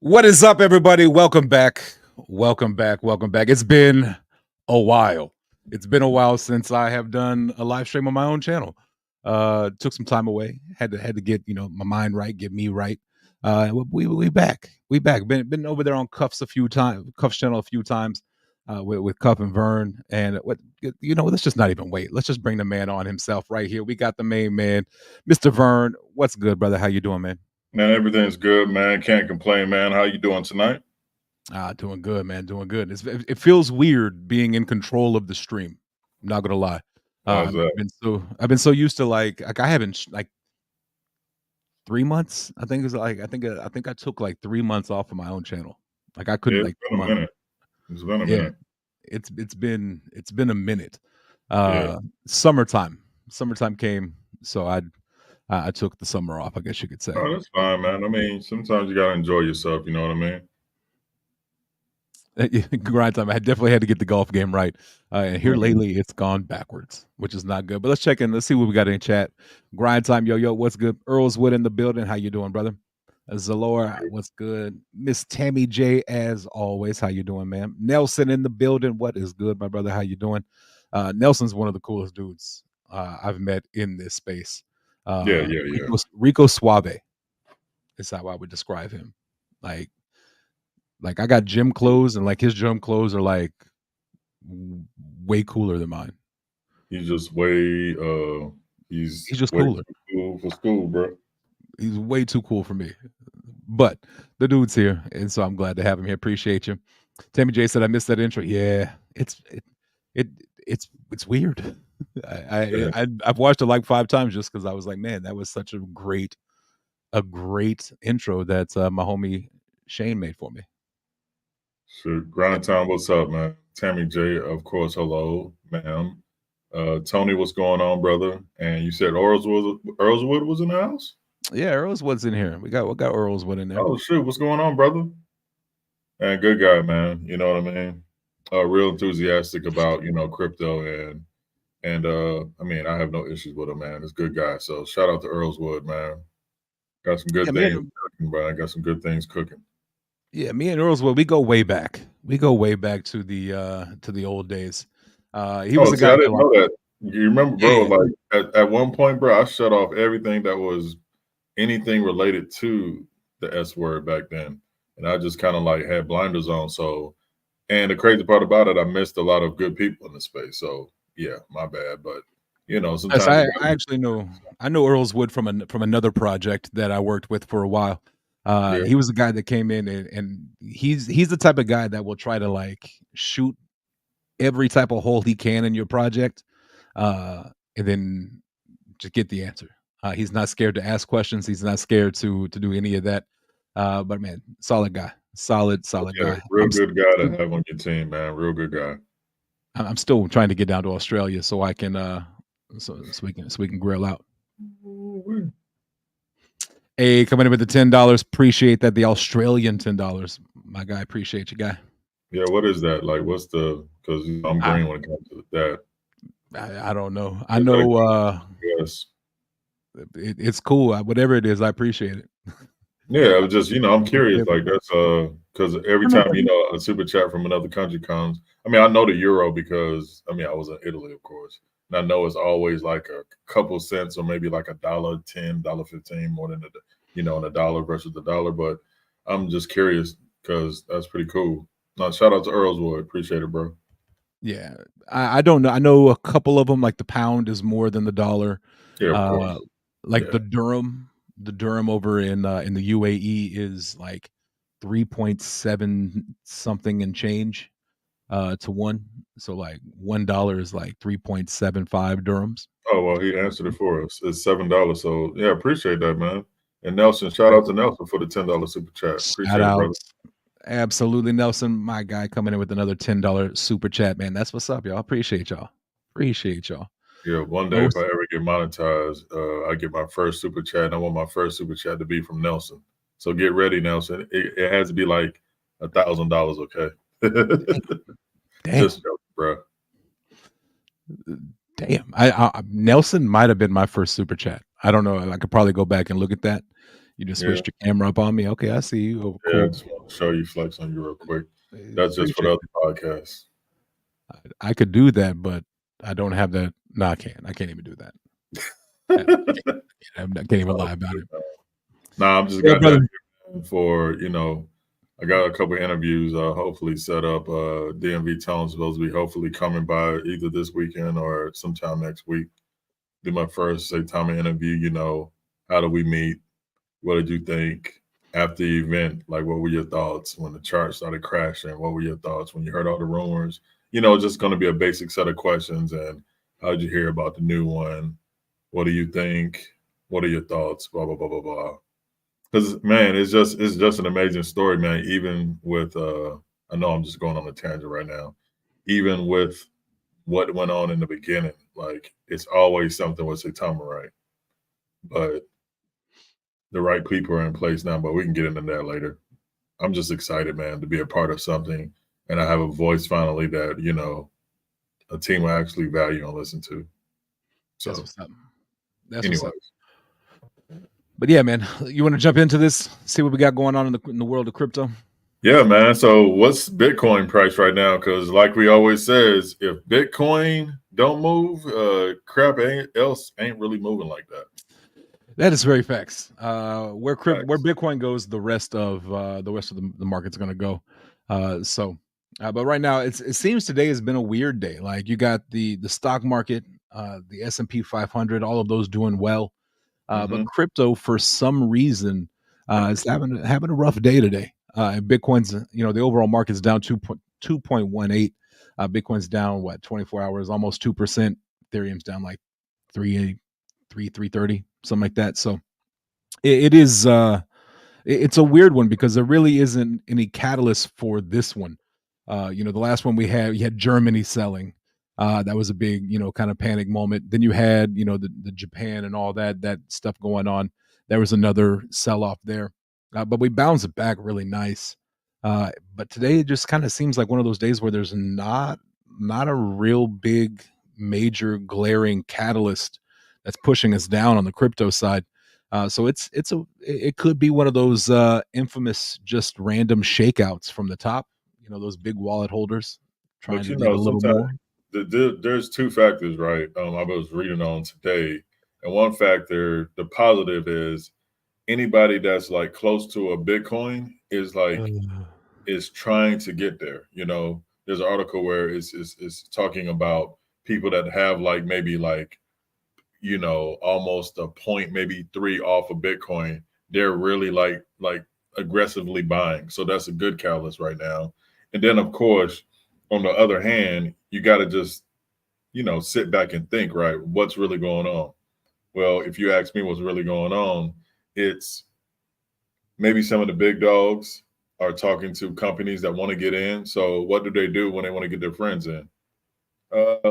What is up, everybody? Welcome back. Welcome back. Welcome back. It's been a while. It's been a while since I have done a live stream on my own channel. Took some time away. Had to get my mind right, get me right. We back. We back. Been over there on Cuffs a few times. Cuffs channel a few times. With Cuff and Vern, and let's just not even wait. Let's just bring the man on himself right here. We got the main man, Mr. Vern. What's good, brother? How you doing, man? Man, everything's good, man. Can't complain, man. How you doing tonight? Doing good, man. Doing good. It feels weird being in control of the stream. I'm not gonna lie. How's that? I've been so used to like I haven't 3 months. I think I took like 3 months off of my own channel. Like I couldn't It's like been a minute. It's been a yeah. minute. It's been a minute. Yeah. Summertime came, so I took the summer off. I guess you could say. Oh, that's fine, man. I mean, sometimes you gotta enjoy yourself. You know what I mean? Grind time. I definitely had to get the golf game right. And here Mhm. lately, it's gone backwards, which is not good. But let's check in. Let's see what we got in chat. Grind time, yo, what's good? Earlswood in the building. How you doing, brother? Zalora, what's good? Miss Tammy J, as always. How you doing, man? Nelson in the building. What is good, my brother? How you doing? Nelson's one of the coolest dudes I've met in this space. Yeah. Rico Suave is how I would describe him. Like I got gym clothes, and like his gym clothes are like way cooler than mine. He's just way. He's He's just way cooler. too cool for school, bro. He's way too cool for me. But the dude's here, and so I'm glad to have him here. Appreciate you. Tammy J said I missed that intro. Yeah, it's weird. I've watched it like 5 times just because I was like, man, that was such a great intro that my homie Shane made for me. Sure. Grind time. What's up, man? Tammy J, of course. Hello, ma'am. Tony, what's going on, brother? And you said Earlswood was in the house? Yeah, Earlswood's in here. We got Earlswood in there. Oh shoot, what's going on, brother? And good guy, man. You know what I mean? Real enthusiastic about crypto and I mean I have no issues with him, man. He's a good guy. So shout out to Earlswood, man. Got some good things cooking, bro. I got some good things cooking. Yeah, me and Earlswood, we go way back. We go way back to the old days. He was a guy. I didn't know that. You remember, bro? Yeah. Like at one point, bro, I shut off everything that was anything related to the S word back then, and I just kind of like had blinders on. So, and the crazy part about it, I missed a lot of good people in the space. So, yeah, my bad. But sometimes I actually know Earlswood from another project that I worked with for a while. Yeah. He was the guy that came in and he's the type of guy that will try to like shoot every type of hole he can in your project, and then just get the answer. He's not scared to ask questions. He's not scared to do any of that. But man, solid guy, solid guy. Real good guy to have on your team, man. Real good guy. I'm still trying to get down to Australia so I can so we can grill out. Hey, coming in with the $10. Appreciate that. The Australian $10. My guy, appreciate you, guy. Yeah, what is that? Like, what's the? Because I'm green when it comes to that. I don't know. I know. Yes, it's cool. Whatever it is, I appreciate it. Yeah, I was just I'm curious. Like that's because every time a super chat from another country comes. I mean, I know the euro because I was in Italy, of course. And I know it's always like a couple cents or maybe like $1.10, $1.15 more than a dollar versus the dollar. But I'm just curious because that's pretty cool. Now, shout out to Earlswood. Appreciate it, bro. Yeah, I don't know. I know a couple of them. Like the pound is more than the dollar. Yeah, of course. Like the dirham over in the UAE is like 3.7 something and change to one. So like $1 is like 3.75 dirhams. Oh well, he answered it for us. It's $7. So yeah, appreciate that, man. And Nelson, shout out to Nelson for the $10 super chat. Appreciate it, brother. Absolutely, Nelson, my guy, coming in with another $10 super chat, man. That's what's up, y'all. Appreciate y'all. Yeah, one day if I ever get monetized, I get my first super chat, and I want my first super chat to be from Nelson. So get ready, Nelson. It has to be like $1,000, okay? Damn. Just joking, bro. Damn, Nelson might have been my first super chat. I don't know. I could probably go back and look at that. You just switched your camera up on me. Okay, I see you. Oh, cool. Yeah, I just want show you flex on you real quick. That's just for Appreciate the it. other podcast. I could do that, but I don't have that. No, I can't. I can't even do that. I can't even lie about it. Nah, I'm just Yeah, got that brother. for I got a couple interviews hopefully set up. DMV Tone's supposed to be hopefully coming by either this weekend or sometime next week. Do my first say time of interview, how do we meet? What did you think after the event? Like, what were your thoughts when the chart started crashing? What were your thoughts when you heard all the rumors? Just going to be a basic set of questions. And how did you hear about the new one? What do you think? What are your thoughts? Blah blah blah blah blah. Because man, it's just an amazing story, man. Even with I know I'm just going on a tangent right now. Even with what went on in the beginning, like it's always something with Saitama, right? But the right people are in place now, but we can get into that later. I'm just excited, man, to be a part of something, and I have a voice finally that a team will actually value and listen to. That's So, what's up. That's what's up. anyways, But yeah, man, you want to jump into this? See what we got going on in the world of crypto. yeah, man. So, what's Bitcoin price right now? Because, like we always says, if Bitcoin don't move, crap ain't really moving like that. That is very facts. Where Facts. Bitcoin goes, the rest of the market's going to go. But right now, it seems today has been a weird day. Like you got the stock market, the S&P 500, all of those doing well. But Mm-hmm. crypto, for some reason, is having a rough day today. And Bitcoin's, the overall market's down 2.18. Bitcoin's down 24 hours, almost 2%. Ethereum's down like 330, something like that. So it is it's a weird one because there really isn't any catalyst for this one. The last one we had Germany selling. That was a big, kind of panic moment. Then you had, the Japan and all that stuff going on. There was another sell off there, but we bounced it back really nice. But today it just kind of seems like one of those days where there's not a real big, major, glaring catalyst that's pushing us down on the crypto side. So it could be one of those infamous just random shakeouts from the top. Those big wallet holders trying But to get a little sometimes more. there's two factors, right? I was reading on today, and one factor, the positive is anybody that's like close to a Bitcoin is trying to get there. There's an article where it's talking about people that have like maybe like almost a point, maybe three off of Bitcoin. They're really like aggressively buying. So that's a good catalyst right now. And then of course, on the other hand, you got to just sit back and think, right? What's really going on? Well, if you ask me what's really going on, it's maybe some of the big dogs are talking to companies that want to get in. So what do they do when they want to get their friends in?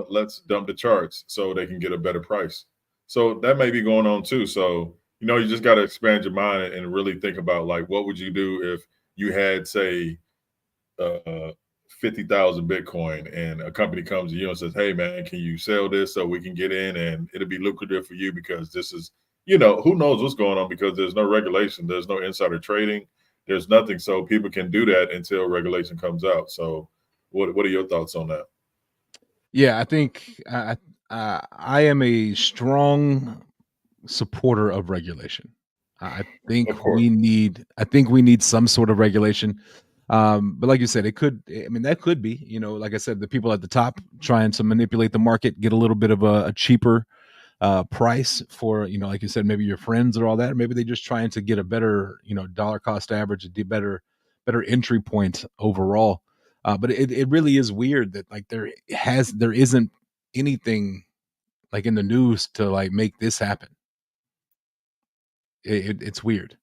Let's dump the charts so they can get a better price. So that may be going on too. So, you just got to expand your mind and really think about like, what would you do if you had, say, 50,000 Bitcoin and a company comes to you and says, hey, man, can you sell this so we can get in and it'll be lucrative for you because this is, who knows what's going on because there's no regulation, there's no insider trading, there's nothing. So people can do that until regulation comes out. So, what are your thoughts on that? Yeah, I think I am a strong supporter of regulation. I think Of course. we need some sort of regulation. But like you said, that could be, like I said, the people at the top trying to manipulate the market, get a little bit of a cheaper price for, like you said, maybe your friends or all that. Or maybe they just trying to get a better, dollar cost average, a better entry point overall. But it really is weird that like there isn't anything like in the news to like make this happen. It's weird.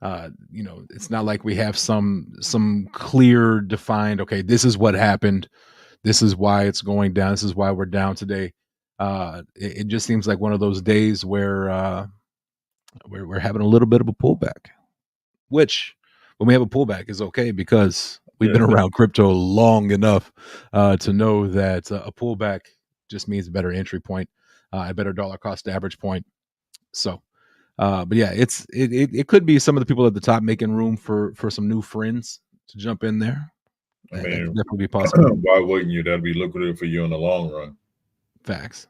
It's not like we have some clear defined, okay, this is what happened, this is why it's going down, this is why we're down today. It just seems like one of those days where we're having a little bit of a pullback, which when we have a pullback is okay because we've been Yeah. around crypto long enough to know that a pullback just means a better entry point, a better dollar cost average point. So but yeah, it could be some of the people at the top making room for some new friends to jump in there, I that could mean, definitely be possible. why wouldn't you? That'd be lucrative for you in the long run. Facts.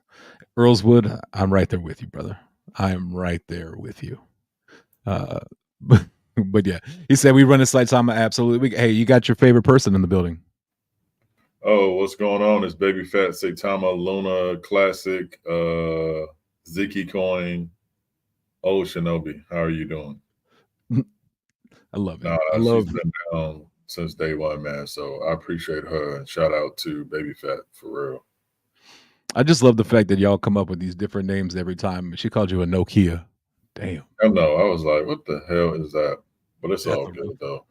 Earlswood, I'm right there with you, brother. I am right there with you. Uh, but yeah, he said we run a Saitama. Absolutely. Hey, you got your favorite person in the building? Oh, what's going on? It's Baby Fat, Saitama, Luna, Classic, Ziki Coin, Old Shinobi. How are you doing? I love it. Nah, I she's love. been down since day one, man. So I appreciate her, and shout out to Baby Fat for real. I just love the fact that y'all come up with these different names every time. She called you a Nokia. Damn, I know. I was like, what the hell is that? But it's that's all a good though.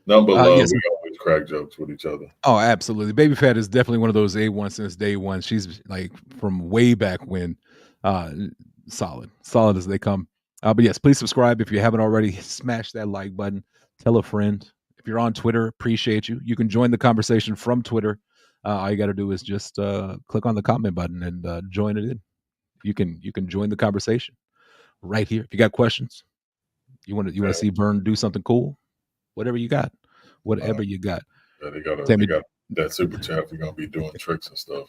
None but love. yes. We always crack jokes with each other. Oh, absolutely. Baby Fat is definitely one of those A1 since day one. She's like from way back when. Uh solid as they come. But yes, please subscribe if you haven't already. Smash that like button. Tell a friend. If you're on Twitter, appreciate you. You can join the conversation from Twitter. All you got to do is just click on the comment button and join it in. You can join the conversation right here. If you got questions, you want to see Vern do something cool, whatever you got, whatever you got. Yeah, Tell they me. got that super chat. We're gonna be doing tricks and stuff.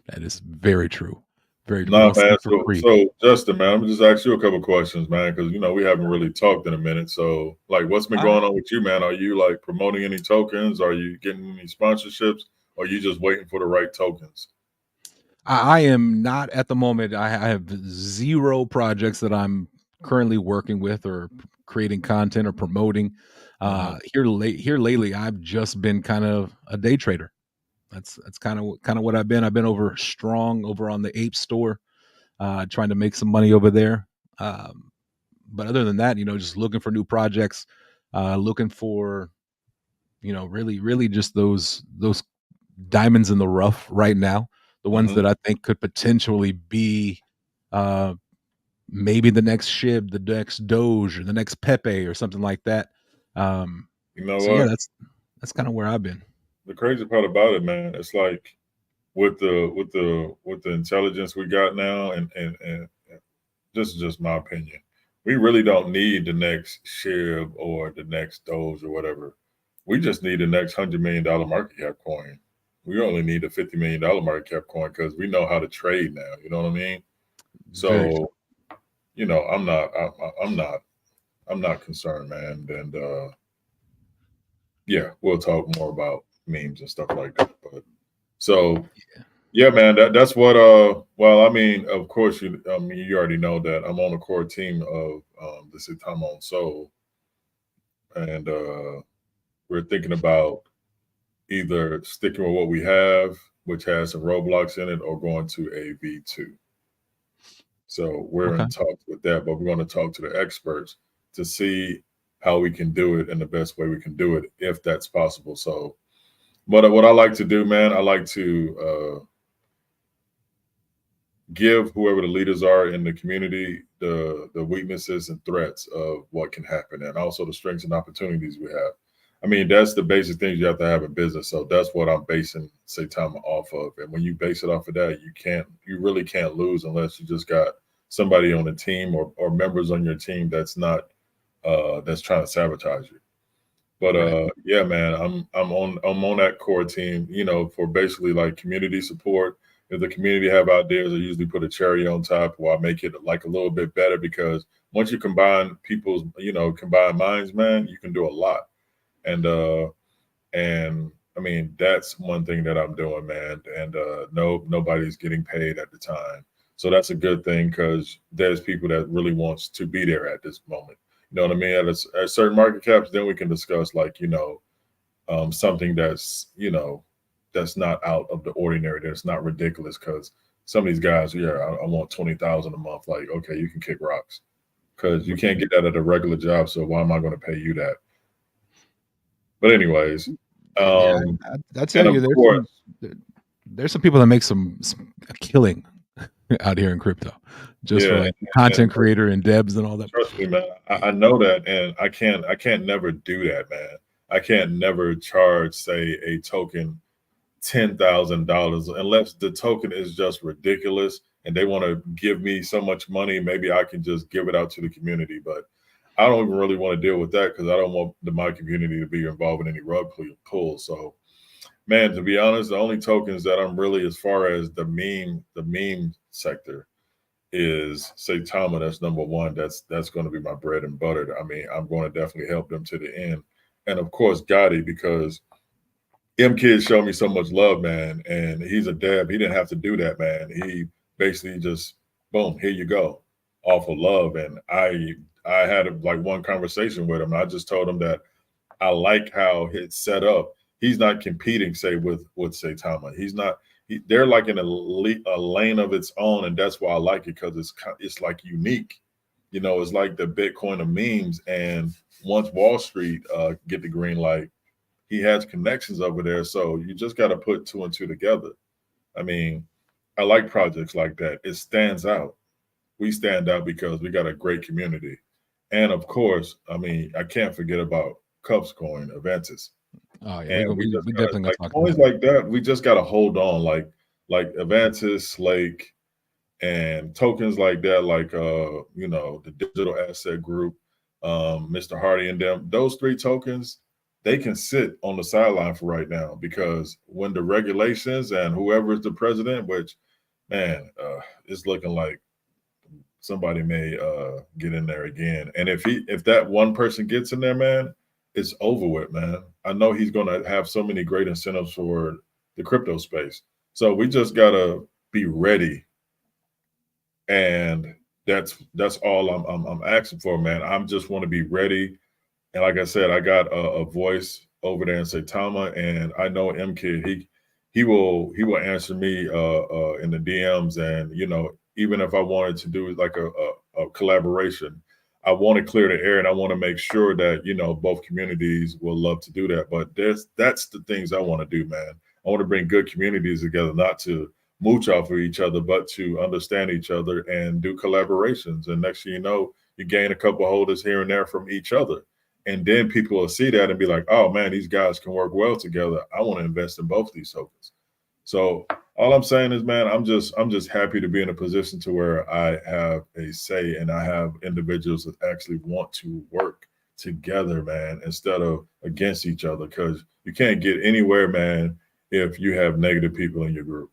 That is very true. Very true. We Nah, don't man. sleep for free. So Justin, man, I'm gonna just ask you a couple questions, man, because we haven't really talked in a minute. So, like, what's been All right. going on with you, man? Are you like promoting any tokens? Are you getting any sponsorships? Or are you just waiting for the right tokens? I am not at the moment. I have zero projects that I'm currently working with or creating content or promoting. Here lately, I've just been kind of a day trader. That's kind of what I've been. I've been over strong over on the Ape store, trying to make some money over there. But other than that, just looking for new projects, looking for really just those diamonds in the rough right now, the ones Mhm. that I think could potentially be uh maybe the next Shib, the next Doge, or the next Pepe or something like that. um You know so yeah, what? that's kind of where I've been. The crazy part about it, man, it's like with the intelligence we got now, and this is just my opinion. We really don't need the next Shib or the next Doge or whatever. We just need the next $100 million market cap coin. We only need a $50 million market cap coin because we know how to trade now. You know what I mean? Very true. So I'm not, I'm not concerned, man. And yeah, we'll talk more about memes and stuff like that. But so Yeah. yeah, man, that's what well, I mean, of course you already know that I'm on the core team of the Sitamon Soul, and we're thinking about either sticking with what we have, which has some roadblocks in it, or going to a V2. So we're Okay. in talks with that, but we're going to talk to the experts to see how we can do it in the best way we can do it, if that's possible. So, but what I like to do, man, I like to give whoever the leaders are in the community the weaknesses and threats of what can happen, and also the strengths and opportunities we have. I mean, that's the basic things you have to have in business. So that's what I'm basing Saitama off of. And when you base it off of that, you really can't lose unless you just got somebody on the team, or members on your team that's trying to sabotage you. But Right. yeah, man, I'm on that core team, for basically like community support. If the community have ideas, I usually put a cherry on top, or I make it like a little bit better, because once you combine people's, combine minds, man, you can do a lot. And I mean, that's one thing that I'm doing, man. And nobody's getting paid at the time. So that's a good thing, because there's people that really wants to be there at this moment. You know what I mean? At certain market caps, then we can discuss, like, something that's not out of the ordinary, that's not ridiculous. Because some of these guys, yeah, I want 20,000 a month. Like, okay, you can kick rocks, because you can't get that at a regular job. So why am I going to pay you that? But anyways, Yeah, um, I tell and of you, course, there's some people that make some a killing out here in crypto, just for yeah, like and content creator and devs and all that. trust me, man, I know that, and I can't never do that, man. I can't never charge, say, a token $10,000 unless the token is just ridiculous and they want to give me so much money. Maybe I can just give it out to the community, but I don't even really want to deal with that because I don't want my community to be involved in any rug pull. So, man, to be honest, the only tokens that I'm really, as far as the meme sector, is say Tama. That's number one. That's going to be my bread and butter. I mean, I'm going to definitely help them to the end, and of course Gotti, because M Kid showed me so much love, man, and he's a deb. He didn't have to do that, man. He basically just boom, here you go, off of love. And I had like one conversation with him. I just told him that I like how it's set up. He's not competing, say, with Saitama. He's not. They're like in a lane of its own, and that's why I like it, because it's like unique. You know, it's like the Bitcoin of memes. And once Wall Street get the green light, he has connections over there. So you just got to put two and two together. I mean, I like projects like that. It stands out. We stand out because we got a great community. And of course, I mean, I can't forget about Cups Coin, Aventus. Oh yeah, And we we just gotta, definitely gonna like, talk coins about it. like that, we just gotta hold on. Like Aventus, Lake, and tokens like that, like the digital asset group, Mr. Hardy and them, those three tokens, they can sit on the sideline for right now, because when the regulations and whoever is the president, which, man, it's looking like somebody may get in there again. And if that one person gets in there, man, it's over with, man. I know he's gonna have so many great incentives for the crypto space. So we just gotta be ready, and that's all I'm asking for, man. I'm just want to be ready. And like I said, I got a voice over there in Saitama, and I know M Kid. He will answer me in the DMs, and even if I wanted to do like a collaboration, I want to clear the air, and I want to make sure that both communities will love to do that. But that's the things I want to do, man. I want to bring good communities together, not to mooch off of each other, but to understand each other and do collaborations. And next thing you know, you gain a couple holders here and there from each other. And then people will see that and be like, oh man, these guys can work well together. I want to invest in both of these tokens. So all I'm saying is, man, I'm just happy to be in a position to where I have a say, and I have individuals that actually want to work together, man, instead of against each other. Because you can't get anywhere, man, if you have negative people in your group.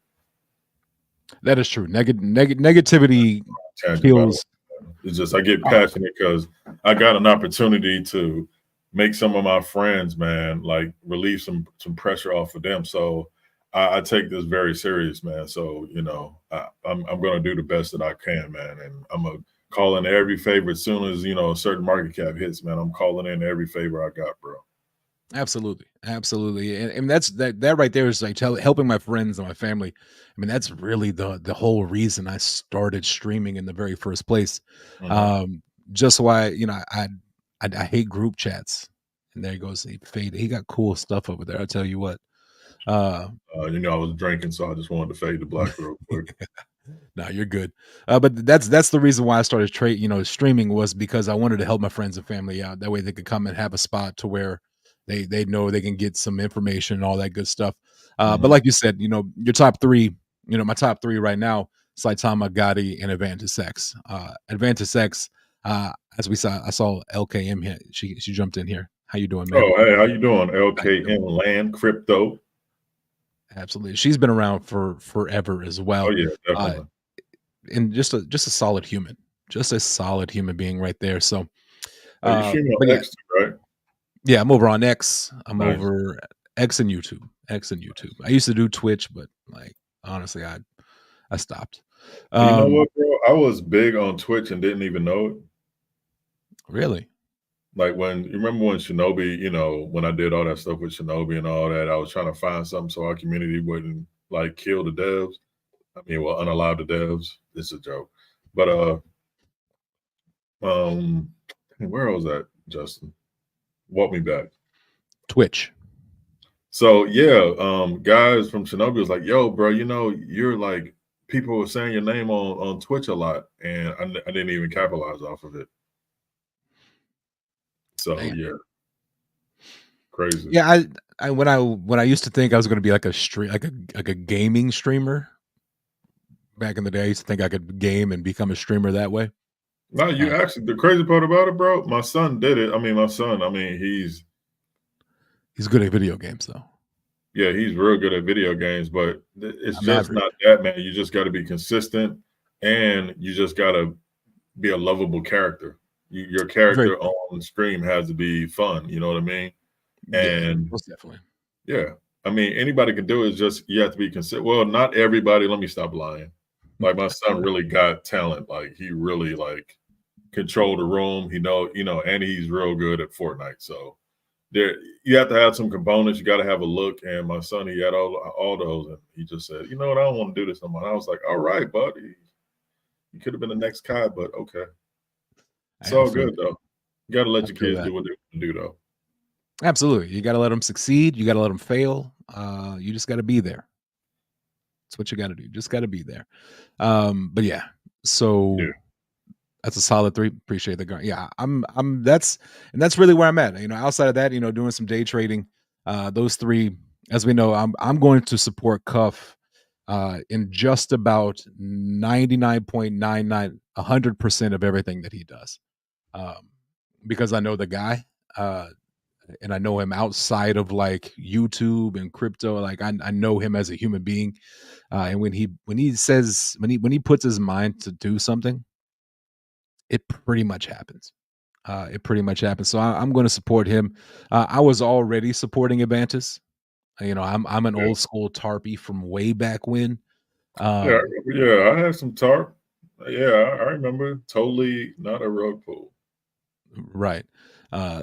That is true. Negativity Tangent, by the way. kills. It's just I get Oh, passionate because I got an opportunity to make some of my friends, man, like relieve some pressure off of them. So I take this very serious, man. So I'm going to do the best that I can, man, and I'm gonna call in every favor as soon as a certain market cap hits, man. I'm calling in every favor I got, bro. absolutely, absolutely, and that's that right there is like helping my friends and my family. I mean, that's really the whole reason I started streaming in the very first place. Mhm. Um, just so I hate group chats, and there he goes, he faded. He got cool stuff over there. I tell you what. Uh, I was drinking, so I just wanted to fade the black real quick. No, you're good. But that's the reason why I started streaming, was because I wanted to help my friends and family out. That way they could come and have a spot to where they know they can get some information and all that good stuff. But Mhm. like you said, your top three, my top three right now, Saitama, Gotti, and Advantage X. Advantage X, as I saw LKM here. She jumped in here. How you doing, man? Oh, hey, how you doing? How you doing? LKN Land Crypto. Absolutely. She's been around for forever as Oh well. yeah, Uh, definitely. and just a solid human, just a solid human being right there. So, Oh, you stream but on yeah, X too, right? yeah, I'm over on X. I'm Nice. over X and YouTube. X and YouTube. I used to do Twitch, but like honestly, I stopped. You know Um, what, bro? I was big on Twitch and didn't even know it. really, Like, when you remember when Shinobi, when I did all that stuff with Shinobi and all that, I was trying to find something so our community wouldn't like kill the devs. I mean, well, unallow the devs. It's a joke. But um, where was that, Justin? Walk me back. Twitch. So yeah, guys from Shinobi was like, "Yo, bro, you're like, people were saying your name on Twitch a lot, and I didn't even capitalize off of it." So Man. yeah, crazy. Yeah, when I used to think I was going to be like a stream, like a gaming streamer back in the day, I used to think I could game and become a streamer that way. No, you actually the crazy part about it, bro. My son did it. I mean, my son. I mean, he's good at video games, though. yeah, he's real good at video games, but it's I'm just average. not that, man. You just got to be consistent, and you just got to be a lovable character. Your Very character true. on stream has to be fun. You know what I mean? Yeah, And most definitely. yeah, I mean anybody can do it. It's just you have to be consistent. Well, not everybody. Let me stop lying. Like my son really got talent. Like he really like control the room. He know, and he's real good at Fortnite. So there, you have to have some components. You got to have a look. And my son, he had all those, and he just said, "You know what? I don't want to do this no more." And I was like, "All right, buddy. You could have been the next Kai, but okay. It's I all feel good though. You got to I let your feel kids that. do what they want to do though." Absolutely. You gotta let them succeed, you gotta let them fail, you just gotta be there. That's what you gotta do, just gotta be there. But yeah, Yeah, so that's a solid 3. Appreciate the guard. Yeah, that's really where I'm at. Outside of that, doing some day trading, those 3, as we know, I'm going to support Cuff in just about 99.99 100% of everything that he does. Um, because I know the guy, and I know him outside of like YouTube and crypto. Like I know him as a human being, and when he puts his mind to do something, it pretty much happens. It pretty much happens. So I'm going to support him. I was already supporting Avantis. I'm an yeah, old school tarpy from way back when. yeah, Um, yeah. I had some tarp. Yeah, I remember. Totally not a rug pull. right.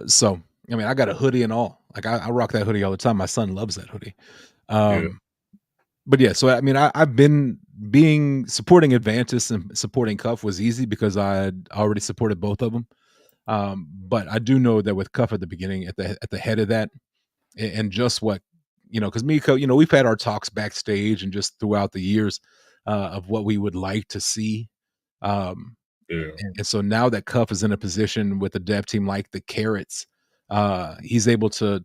So I mean, I got a hoodie and all. Like I rock that hoodie all the time. My son loves that hoodie. Yeah, Um, but yeah, so I mean, I've been being supporting Advantis and supporting Cuff was easy because I had already supported both of them. But I do know that with Cuff at the beginning, at the head of that, and just what because Miko, we've had our talks backstage and just throughout the years of what we would like to see. Um, yeah. and so now that Cuff is in a position with a dev team like the Carrots, he's able to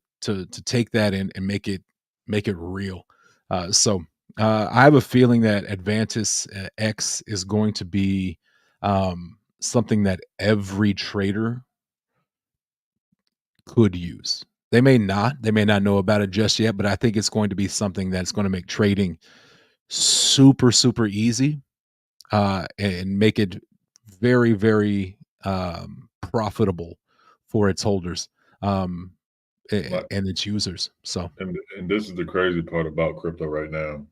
take that and make it real. I have a feeling that Advantis X is going to be something that every trader could use. They may not know about it just yet, but I think it's going to be something that's going to make trading super super easy and make it very, very profitable for its holders Like, and its users. So, and this is the crazy part about crypto right now.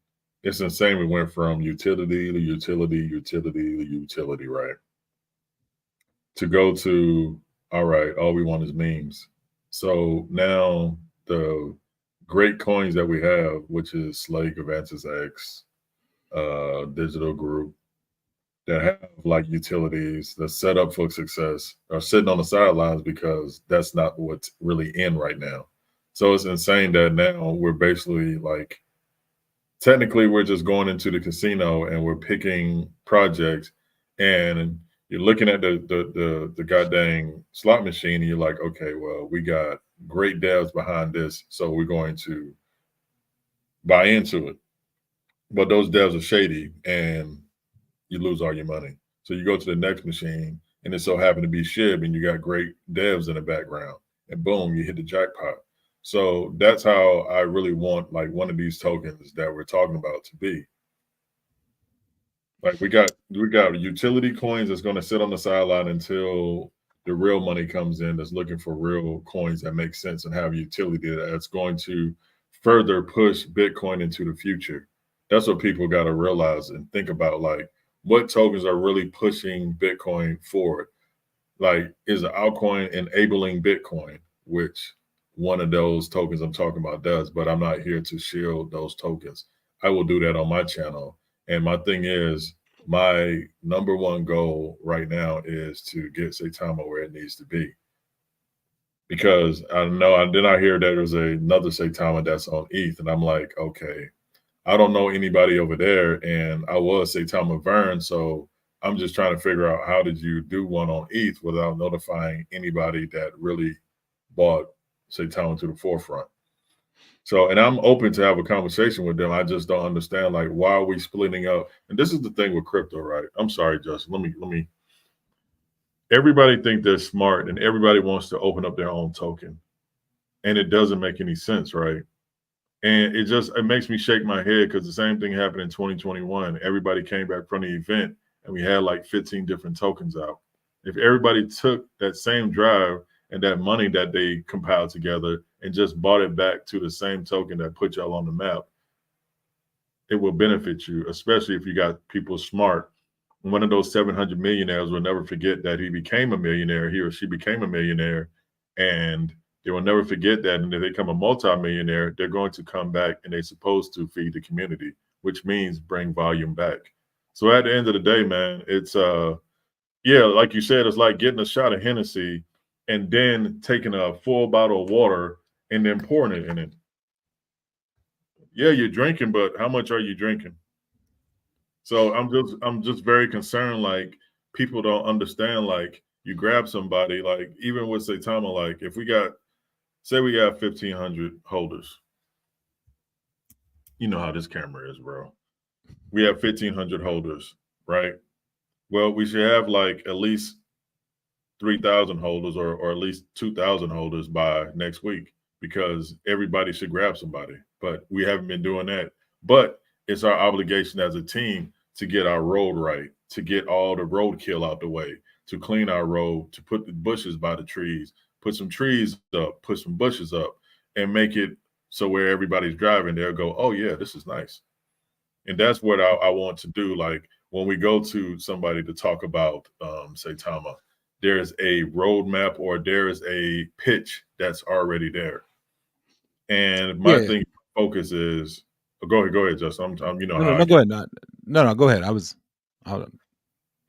It's insane. We went from utility to utility, utility to utility, right? To go to all right, all we want is memes. So now the great coins that we have, which is Slake, Avantis X, Digital Group, that have like utilities that set up for success are sitting on the sidelines because that's not what's really in right now. So it's insane that now we're basically like technically we're just going into the casino and we're picking projects and you're looking at the goddamn slot machine and you're like, okay, well, we got great devs behind this, so we're going to buy into it. But those devs are shady and you lose all your money. So you go to the next machine and it so happened to be SHIB and you got great devs in the background and boom, you hit the jackpot. So that's how I really want like one of these tokens that we're talking about to be. Like we got utility coins that's going to sit on the sideline until the real money comes in that's looking for real coins that make sense and have utility that's going to further push Bitcoin into the future. That's what people got to realize and think about like what tokens are really pushing Bitcoin forward. Like is an altcoin enabling Bitcoin, which one of those tokens I'm talking about does, but I'm not here to shield those tokens. I will do that on my channel. And my thing is, my number one goal right now is to get Saitama where it needs to be. Because I know I did not hear that there's another Saitama that's on ETH, and I'm like, okay, I don't know anybody over there, and I was Saitama Vern, so I'm just trying to figure out how did you do one on ETH without notifying anybody that really bought Saitama to the forefront. So, and I'm open to have a conversation with them. I just don't understand like why are we splitting up? And this is the thing with crypto, right? I'm sorry, Justin. Let me everybody think they're smart and everybody wants to open up their own token, and it doesn't make any sense, right? And it makes me shake my head because the same thing happened in 2021. Everybody came back from the event and we had like 15 different tokens out. If everybody took that same drive and that money that they compiled together and just bought it back to the same token that put y'all on the map, it will benefit you, especially if you got people smart. One of those 700 millionaires will never forget that he became a millionaire, he or she became a millionaire, and they will never forget that. And if they become a multimillionaire, they're going to come back and they're supposed to feed the community, which means bring volume back. So at the end of the day, man, it's yeah, like you said, it's like getting a shot of Hennessy and then taking a full bottle of water and then pouring it in it. Yeah, you're drinking, but how much are you drinking? So I'm just very concerned. Like people don't understand. Like you grab somebody. Like even with Saitama. Like if we got, say we got 1,500 holders. You know how this camera is, bro. We have 1,500 holders, right? Well, we should have like at least 3,000 holders or at least 2,000 holders by next week because everybody should grab somebody. But we haven't been doing that. But it's our obligation as a team to get our road right, to get all the roadkill out the way, to clean our road, to put the bushes by the trees, put some trees up, put some bushes up, and make it so where everybody's driving, they'll go, oh, yeah, this is nice. And that's what I want to do. Like when we go to somebody to talk about Saitama, there's a roadmap or there is a pitch that's already there. And my Yeah. thing focus is go ahead, Justin. You know No, how no, I no, go get. ahead. No, go ahead. I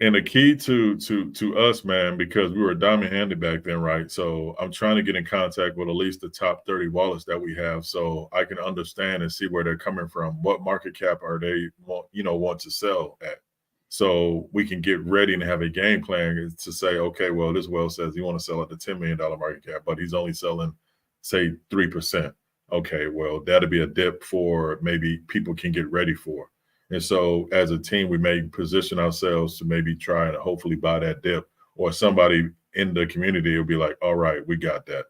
And the key to us, man, because we were diamond handed back then, right? So I'm trying to get in contact with at least the top 30 wallets that we have, so I can understand and see where they're coming from. What market cap are they want to sell at? So we can get ready and have a game plan to say, okay, well, this well says you want to sell at the $10 million market cap, but he's only selling, say, 3%. Okay, well, that'll be a dip for maybe people can get ready for. And so as a team, we may position ourselves to maybe try and hopefully buy that dip, or somebody in the community will be like, all right, we got that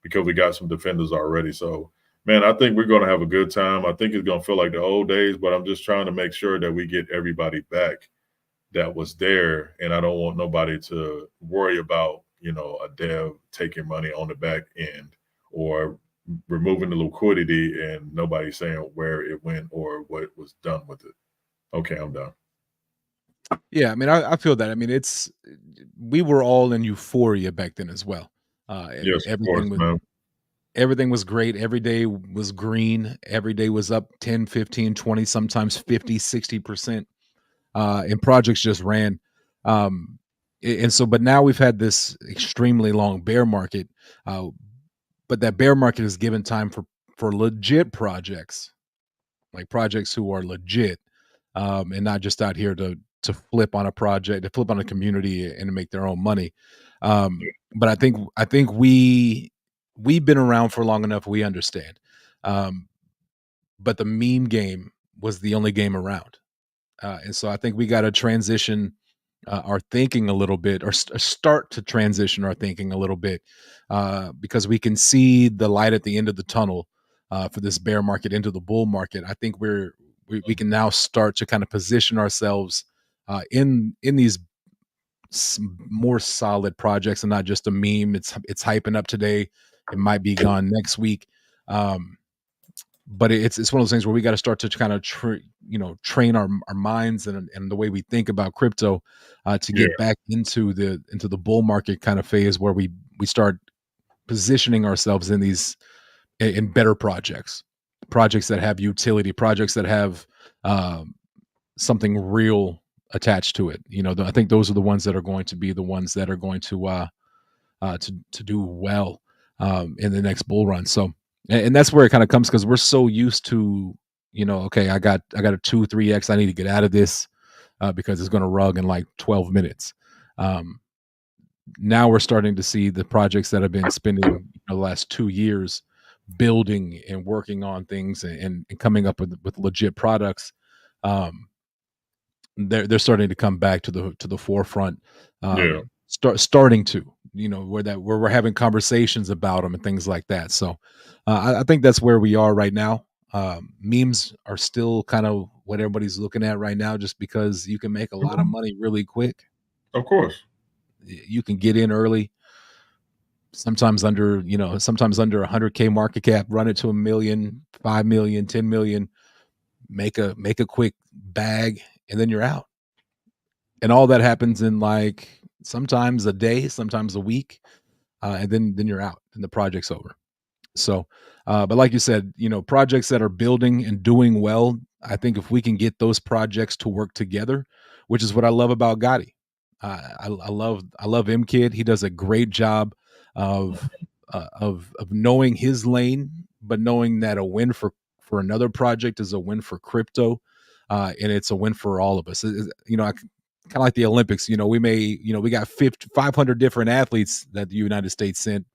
because we got some defenders already. So, man, I think we're going to have a good time. I think it's going to feel like the old days, but I'm just trying to make sure that we get everybody back that was there. And I don't want nobody to worry about, a dev taking money on the back end or removing the liquidity and nobody saying where it went or what was done with it. Okay, I'm done. Yeah, I mean, I feel that. I mean, we were all in euphoria back then as well. And Yes, of course, man. everything was great. Every day was green. Every day was up 10, 15, 20, sometimes 50, 60%. And projects just ran. And so, but now we've had this extremely long bear market. Uh, but that bear market has given time for legit projects, like projects who are legit, and not just out here to flip on a project, to flip on a community and to make their own money. But I think we've been around for long enough. We understand. Um, but the meme game was the only game around, and so I think we got to transition our thinking a little bit, or start to transition our thinking a little bit, because we can see the light at the end of the tunnel for this bear market into the bull market. I think we can now start to kind of position ourselves in these more solid projects and not just a meme. It's hyping up today, it might be gone next week. But it's one of those things where we got to start to kind of train our minds and the way we think about crypto, to Yeah, get back into the bull market kind of phase where we start positioning ourselves in better projects that have utility, projects that have something real attached to it. I think those are the ones that are going to be the ones that are going to do well in the next bull run. So, and that's where it kind of comes, because we're so used to, okay, I got a 2-3x. I need to get out of this because it's going to rug in like 12 minutes. Now we're starting to see the projects that have been spending the last 2 years building and working on things and coming up with legit products. They're starting to come back to the forefront. yeah, starting to, where we're having conversations about them and things like that. So I think that's where we are right now. Memes are still kind of what everybody's looking at right now, just because you can make a lot of Mhm. money really quick. Of course. You can get in early, sometimes under 100K market cap, run it to a million, 5 million, 10 million, make a quick bag, and then you're out. And all that happens in like sometimes a day, sometimes a week, and then you're out and the project's over. So, but like you said, projects that are building and doing well, I think if we can get those projects to work together, which is what I love about Gotti. I love M Kid. He does a great job of of knowing his lane, but knowing that a win for another project is a win for crypto, and it's a win for all of us. Kind of like the Olympics. We got 500 different athletes that the United States sent,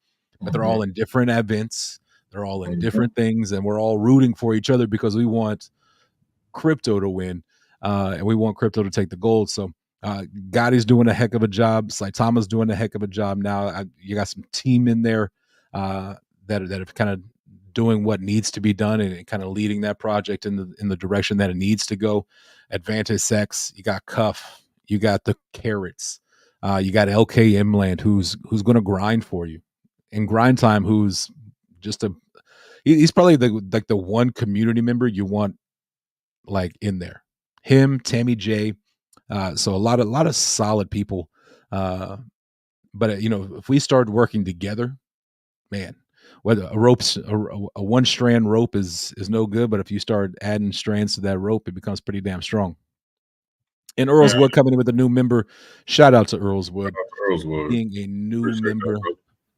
but they're Mhm. all in different events. They're all in Mhm. different things, and we're all rooting for each other because we want crypto to win, and we want crypto to take the gold. So Gotti's doing a heck of a job. Saitama's doing a heck of a job now. You got some team in there uh, that are kind of doing what needs to be done and kind of leading that project in the direction that it needs to go. Advantage Sex, you got Cuff, you got the Carrots, you got LKM Land, who's going to grind for you in grind time. Who's just he's probably the one community member you want like in there. Him, Tammy J. So a lot of solid people. Uh, but if we start working together, man, whether a one strand rope is no good, but if you start adding strands to that rope, it becomes pretty damn strong. And Man, Earlswood coming in with a new member. Shout out to Earlswood Earlswood. being a new Appreciate that, member. bro.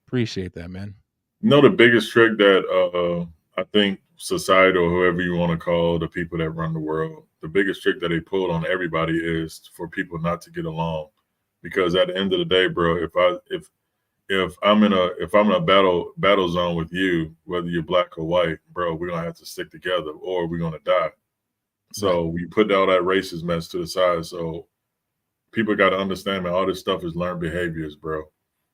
Appreciate that, man. The biggest trick that I think society or whoever you want to call the people that run the world, the biggest trick that they pulled on everybody is for people not to get along. Because at the end of the day, bro, if I'm in a battle zone with you, whether you're black or white, bro, we're gonna have to stick together or we're gonna die. Right. So we put all that racist mess to the side. So people got to understand, man, all this stuff is learned behaviors, bro.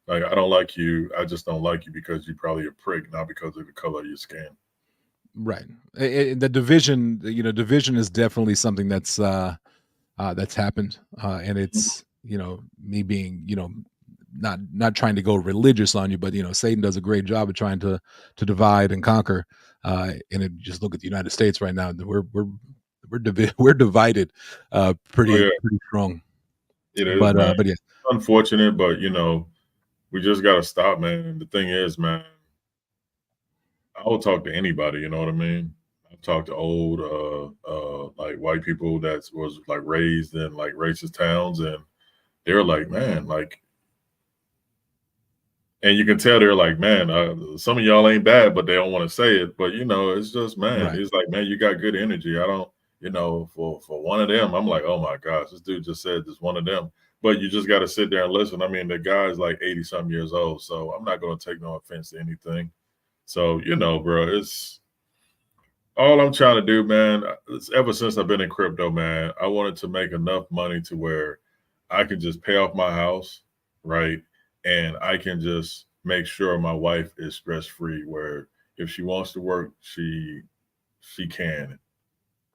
Like, I don't like you. I just don't like you because you're probably a prick, not because of the color of your skin. Right. The division, division is definitely something that's happened, and Mhm. it's me being not trying to go religious on you, but Satan does a great job of trying to divide and conquer. Just look at the United States right now. We're divided, Oh yeah, pretty strong. it is, But man. but yeah, Unfortunate, but we just gotta stop, man. And the thing is, man, I will talk to anybody. You know what I mean? I've talked to old, like white people that was like raised in like racist towns, and they're like, man, like, and you can tell they're like, man, some of y'all ain't bad, but they don't want to say it. But it's just, man, right, it's like, man, you got good energy. I don't, for one of them, I'm like, oh my gosh, this dude just said this one of them. But you just got to sit there and listen. I mean, the guy's like 80 something years old, so I'm not going to take no offense to anything. So bro, it's all I'm trying to do, man. It's ever since I've been in crypto, man, I wanted to make enough money to where I can just pay off my house, right? And I can just make sure my wife is stress free. Where if she wants to work, she can.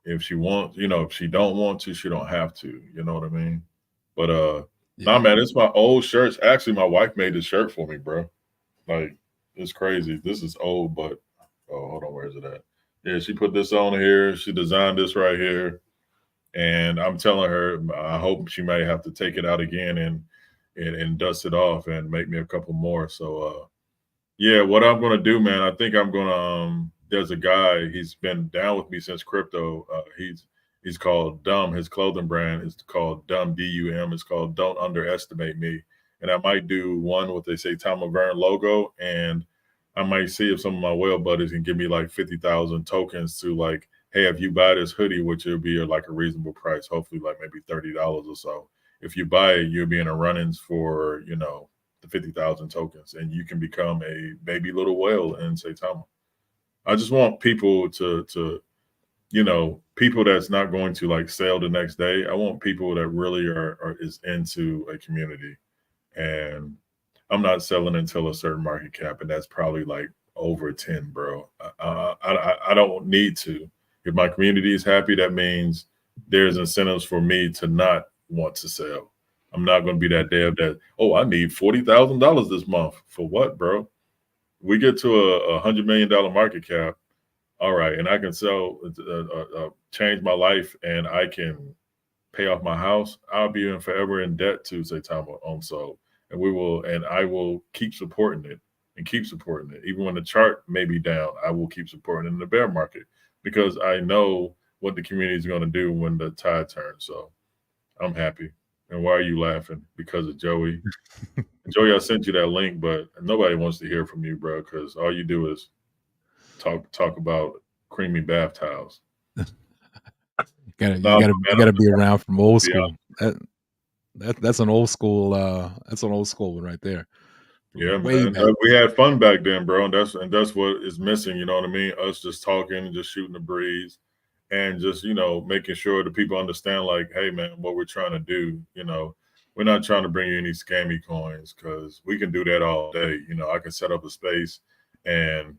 If she wants, if she don't want to, she don't have to. You know what I mean? But nah, yeah, man, it's my old shirts. Actually, my wife made this shirt for me, bro. Like, it's crazy. This is old, but oh, hold on, where is it at? Yeah, she put this on here. She designed this right here, and I'm telling her, I hope she may have to take it out again and dust it off and make me a couple more. So, yeah, what I'm gonna do, man, I think I'm gonna. There's a guy. He's been down with me since crypto. He's called Dumb. His clothing brand is called Dumb DUM. It's called Don't Underestimate Me. And I might do one with they say Tom Vern logo, and I might see if some of my whale buddies can give me like 50,000 tokens to like, hey, if you buy this hoodie, which will be like a reasonable price, hopefully like maybe $30 or so. If you buy it, you'll be in a run-ins for the 50,000 tokens, and you can become a baby little whale in Saitama. I just want people to people that's not going to like sell the next day. I want people that really are is into a community. and I'm not selling until a certain market cap, and that's probably like over 10, bro. I don't need to. If my community is happy, that means there's incentives for me to not want to sell. I'm not going to be that dev that, oh, I need $40,000 this month for what, bro? We get to a $100 million market cap, all right, and I can sell, change my life, and I can pay off my house. I'll be in forever in debt to Saitama on so, and I will keep supporting it and keep supporting it, even when the chart may be down. I will keep supporting it in the bear market because I know what the community is going to do when the tide turns. So I'm happy. And why are you laughing? Because of Joey. Joey, I sent you that link, but nobody wants to hear from you, bro, because all you do is talk about creamy bath towels. You gotta be around from old school. That's an old school. That's an old school one right there. Yeah, way man. back. We had fun back then, bro, and that's what is missing. You know what I mean? Us just talking and just shooting the breeze, and just making sure the people understand, like, hey, man, what we're trying to do. We're not trying to bring you any scammy coins because we can do that all day. I can set up a space, and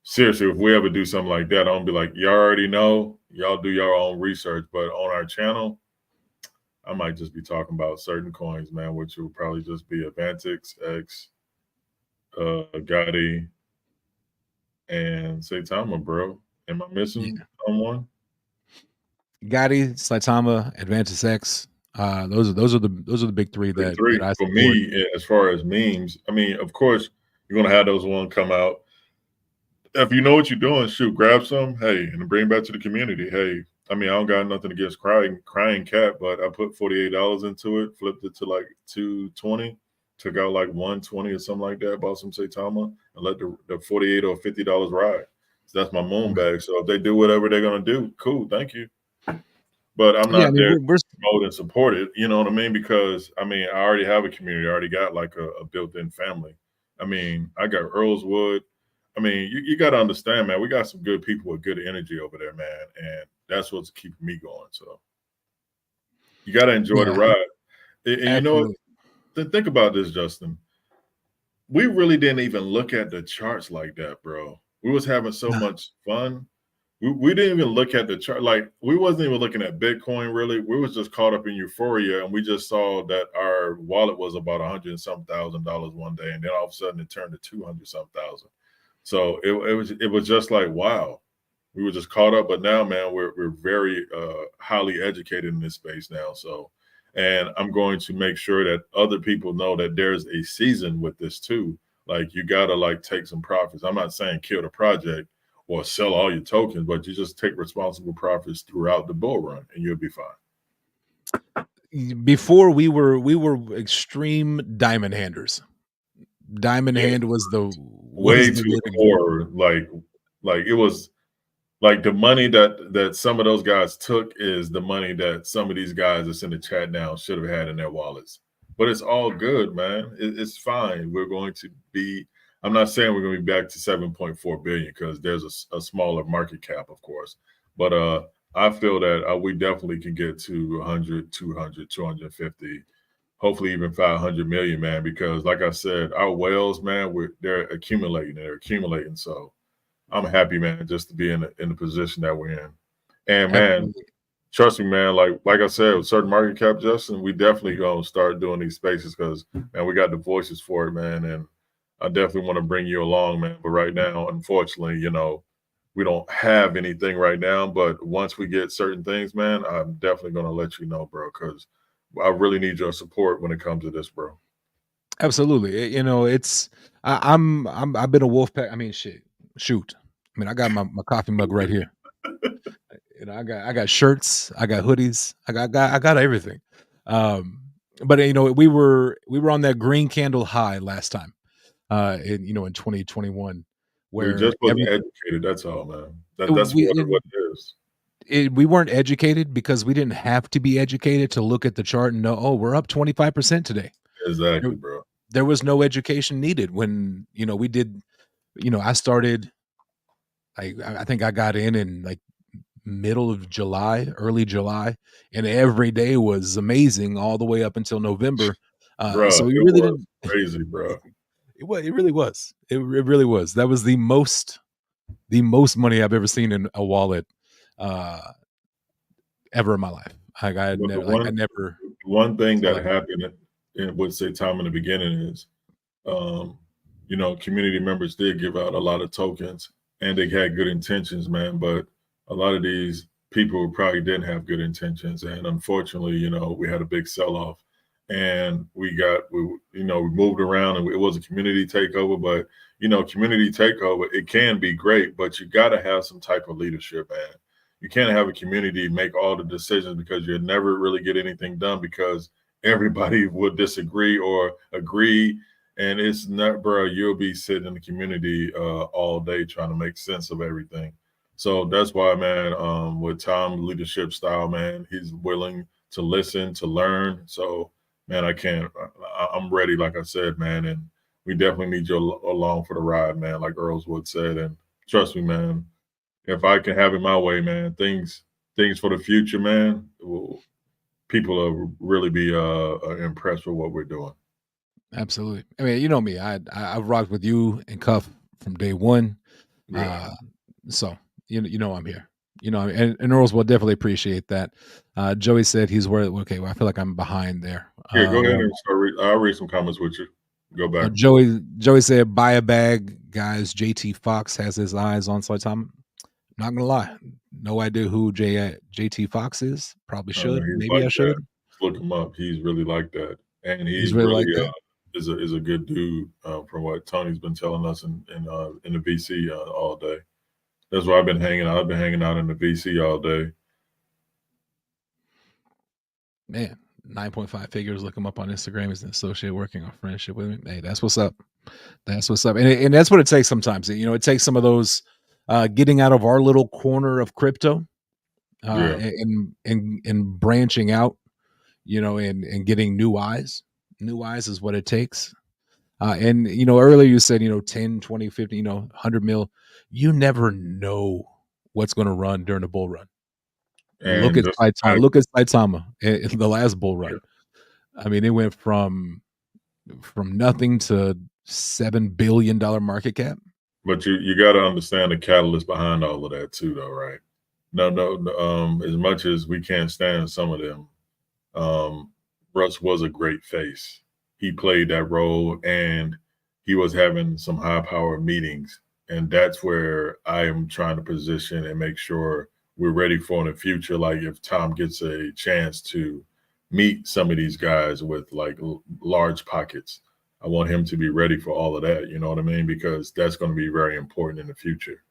seriously, if we ever do something like that, I'm gonna be like, you already know, y'all do your own research, but on our channel, I might just be talking about certain coins, man, which will probably just be Advantix, X, Gotti, and Saitama, bro. Am I missing someone? Gotti, Saitama, Advantage X. Those are the big three that I For support. me, as far as memes, I mean, of course, you're gonna have those ones come out. If you know what you're doing, shoot, grab some, hey, and bring back to the community. Hey, I mean, I don't got nothing against crying cat, but I put $48 into it, flipped it to like 220, took out like 120 or something like that, bought some Saitama, and let the $48 or $50 ride. So that's my moon bag. So if they do whatever they're gonna do, cool, thank you. But I'm not there to promote and support it. You know what I mean? Because I mean, I already have a community. I already got like a built-in family. I mean, I got Earlswood. I mean, you got to understand, man. We got some good people with good energy over there, man, and that's what's keeping me going. So you got to enjoy the ride. And you know what? Think about this, Justin. We really didn't even look at the charts like that, bro. We was having so much fun. We didn't even look at the chart. Like, we wasn't even looking at Bitcoin, really. We was just caught up in euphoria, and we just saw that our wallet was about $100,000 one day, and then all of a sudden it turned to 200-something thousand. So it was just like, wow. We were just caught up, but now, man, we're very highly educated in this space now. So, and I'm going to make sure that other people know that there's a season with this too. Like, you gotta like take some profits. I'm not saying kill the project or sell all your tokens, but you just take responsible profits throughout the bull run, and you'll be fine. Before we were extreme diamond handers. Diamond hand was the way too core. Like it was like the money that some of those guys took is the money that some of these guys that's in the chat now should have had in their wallets. But it's all good, man. It's fine. We're going to be. I'm not saying we're going to be back to 7.4 billion because there's a smaller market cap, of course. But I feel that we definitely can get to 100, 200, 250, hopefully even 500 million, man. Because like I said, our whales, man, they're accumulating. So I'm happy, man, just to be in the position that we're in. And man, trust me, man. Like I said, with certain market cap, Justin, we definitely gonna start doing these spaces because, man, we got the voices for it, man. And I definitely want to bring you along, man. But right now, unfortunately, we don't have anything right now. But once we get certain things, man, I'm definitely gonna let you know, bro, because I really need your support when it comes to this, bro. Absolutely. It's I've been a wolf pack. I mean, shoot. I mean, I got my coffee mug right here. I got shirts, I got hoodies, I got everything. But we were on that green candle high last time. In 2021, where we just wasn't educated. That's all, man. That's what it is. We weren't educated because we didn't have to be educated to look at the chart and know, oh, we're up 25% today. Exactly, bro. There was no education needed when we did. I started. I think I got in like middle of July, early July, and every day was amazing all the way up until November. Bruh, So we it really was didn't. crazy, bruh. It really was. It really was. That was the most money I've ever seen in a wallet uh, ever in my life. But I never one thing saw that that. happened in would say time in the beginning is, um, community members did give out a lot of tokens and they had good intentions, man. But a lot of these people probably didn't have good intentions. And unfortunately, we had a big sell off and we moved around and it was a community takeover. But, community takeover, it can be great, but you got to have some type of leadership, man. You can't have a community make all the decisions because you'll never really get anything done because everybody would disagree or agree, and it's not, bro. You'll be sitting in the community all day trying to make sense of everything. So that's why, man, with Tom's leadership style, man, he's willing to listen, to learn. So, man, I can't. I'm ready, like I said, man, and we definitely need you along for the ride, man. Like Earlswood said, and trust me, man. If I can have it my way, man, things for the future, man. People will really be impressed with what we're doing. Absolutely. I mean, you know me. I've rocked with you and Cuff from day one. Yeah. Uh, so you know I'm here. And Earls will definitely appreciate that. Joey said he's worried. Okay, well, I feel like I'm behind there. Yeah, go ahead and start. I'll read some comments with you. Go back. Joey said, "Buy a bag, guys. JT Fox has his eyes on Saitama." Not gonna lie, no idea who JT Fox is. Probably should. He's Maybe like I that. should. Look him up. He's really like that, and He's he's really really like that. is a good dude from what Tony's been telling us in the VC all day. That's why I've been hanging out. I've been hanging out in the VC all day. Man, 9.5 figures. Look him up on Instagram. He's an associate working on friendship with me. Hey, that's what's up. That's what's up. And that's what it takes sometimes. It takes some of those getting out of our little corner of crypto Yeah, and branching out, and getting new eyes. New eyes is what it takes. And earlier you said 10, 20, 50, 100 mil. You never know what's going to run during a bull run. Look and at just Saitama. Look at Saitama in the last bull run. I mean, it went from nothing to $7 billion market cap. but you got to understand the catalyst behind all of that too, though, right? No. As much as we can't stand some of them, Russ was a great face. He played that role, and he was having some high power meetings, and that's where I am trying to position and make sure we're ready for in the future. Like if Tom gets a chance to meet some of these guys with like large pockets, I want him to be ready for all of that. You know what I mean? Because that's going to be very important in the future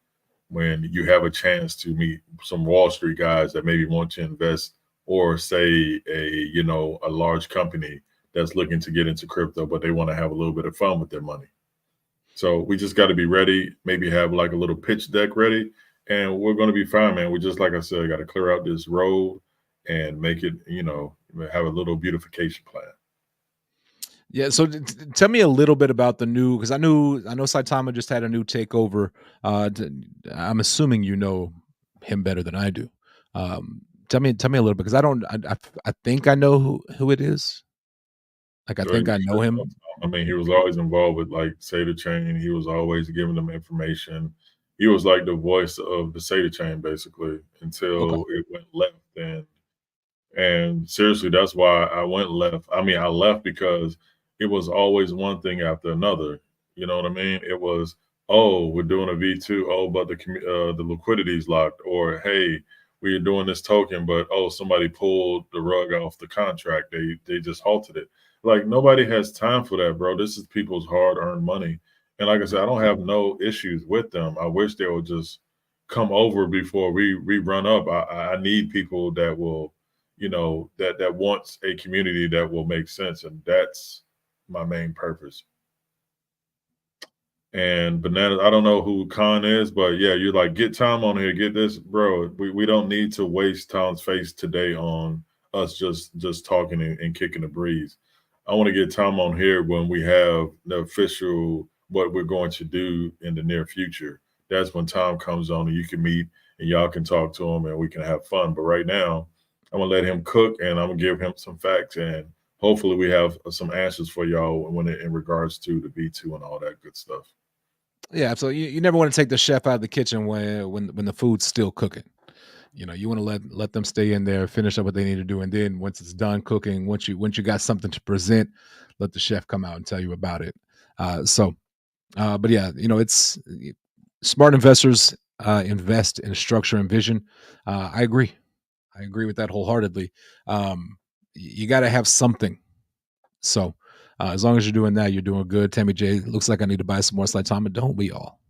when you have a chance to meet some Wall Street guys that maybe want to invest, or say a large company that's looking to get into crypto, but they want to have a little bit of fun with their money. So we just got to be ready, maybe have like a little pitch deck ready, and we're going to be fine, man. We just, like I said, got to clear out this road and make it, have a little beautification plan. Yeah. So tell me a little bit about the new, because I know Saitama just had a new takeover. I'm assuming you know him better than I do. Tell me a little bit, because I think I know who it is. Like I So think I know him. I mean, he was always involved with like Seder Chain. He was always giving them information. He was like the voice of the Seder Chain basically Okay. until it went left. And seriously, that's why I went left. I mean, I left because it was always one thing after another. You know what I mean? It was, oh, we're doing a V2. Oh, but the liquidity is locked. Or hey, we're doing this token, but oh, somebody pulled the rug off the contract. They just halted it. Like nobody has time for that, bro. This is people's hard-earned money. And like I said, I don't have no issues with them. I wish they would just come over before we run up. I need people that will, that wants a community that will make sense, and that's my main purpose. And bananas, I don't know who Khan is, but yeah, you're like, get Tom on here, get this, bro. We don't need to waste Tom's face today on us just talking and kicking the breeze. I want to get Tom on here when we have the official what we're going to do in the near future. That's when Tom comes on and you can meet and y'all can talk to him and we can have fun. But right now, I'm gonna let him cook and I'm gonna give him some facts, and hopefully we have some answers for y'all when in regards to the V2 and all that good stuff. Yeah, so you never want to take the chef out of the kitchen when the food's still cooking. You want to let them stay in there, finish up what they need to do, and then once it's done cooking, once you got something to present, let the chef come out and tell you about it. But yeah, it's smart investors invest in structure and vision. I agree. I agree with that wholeheartedly. You got to have something. So as long as you're doing that, you're doing good. Tammy J, looks like I need to buy some more Slight Time, but don't we all?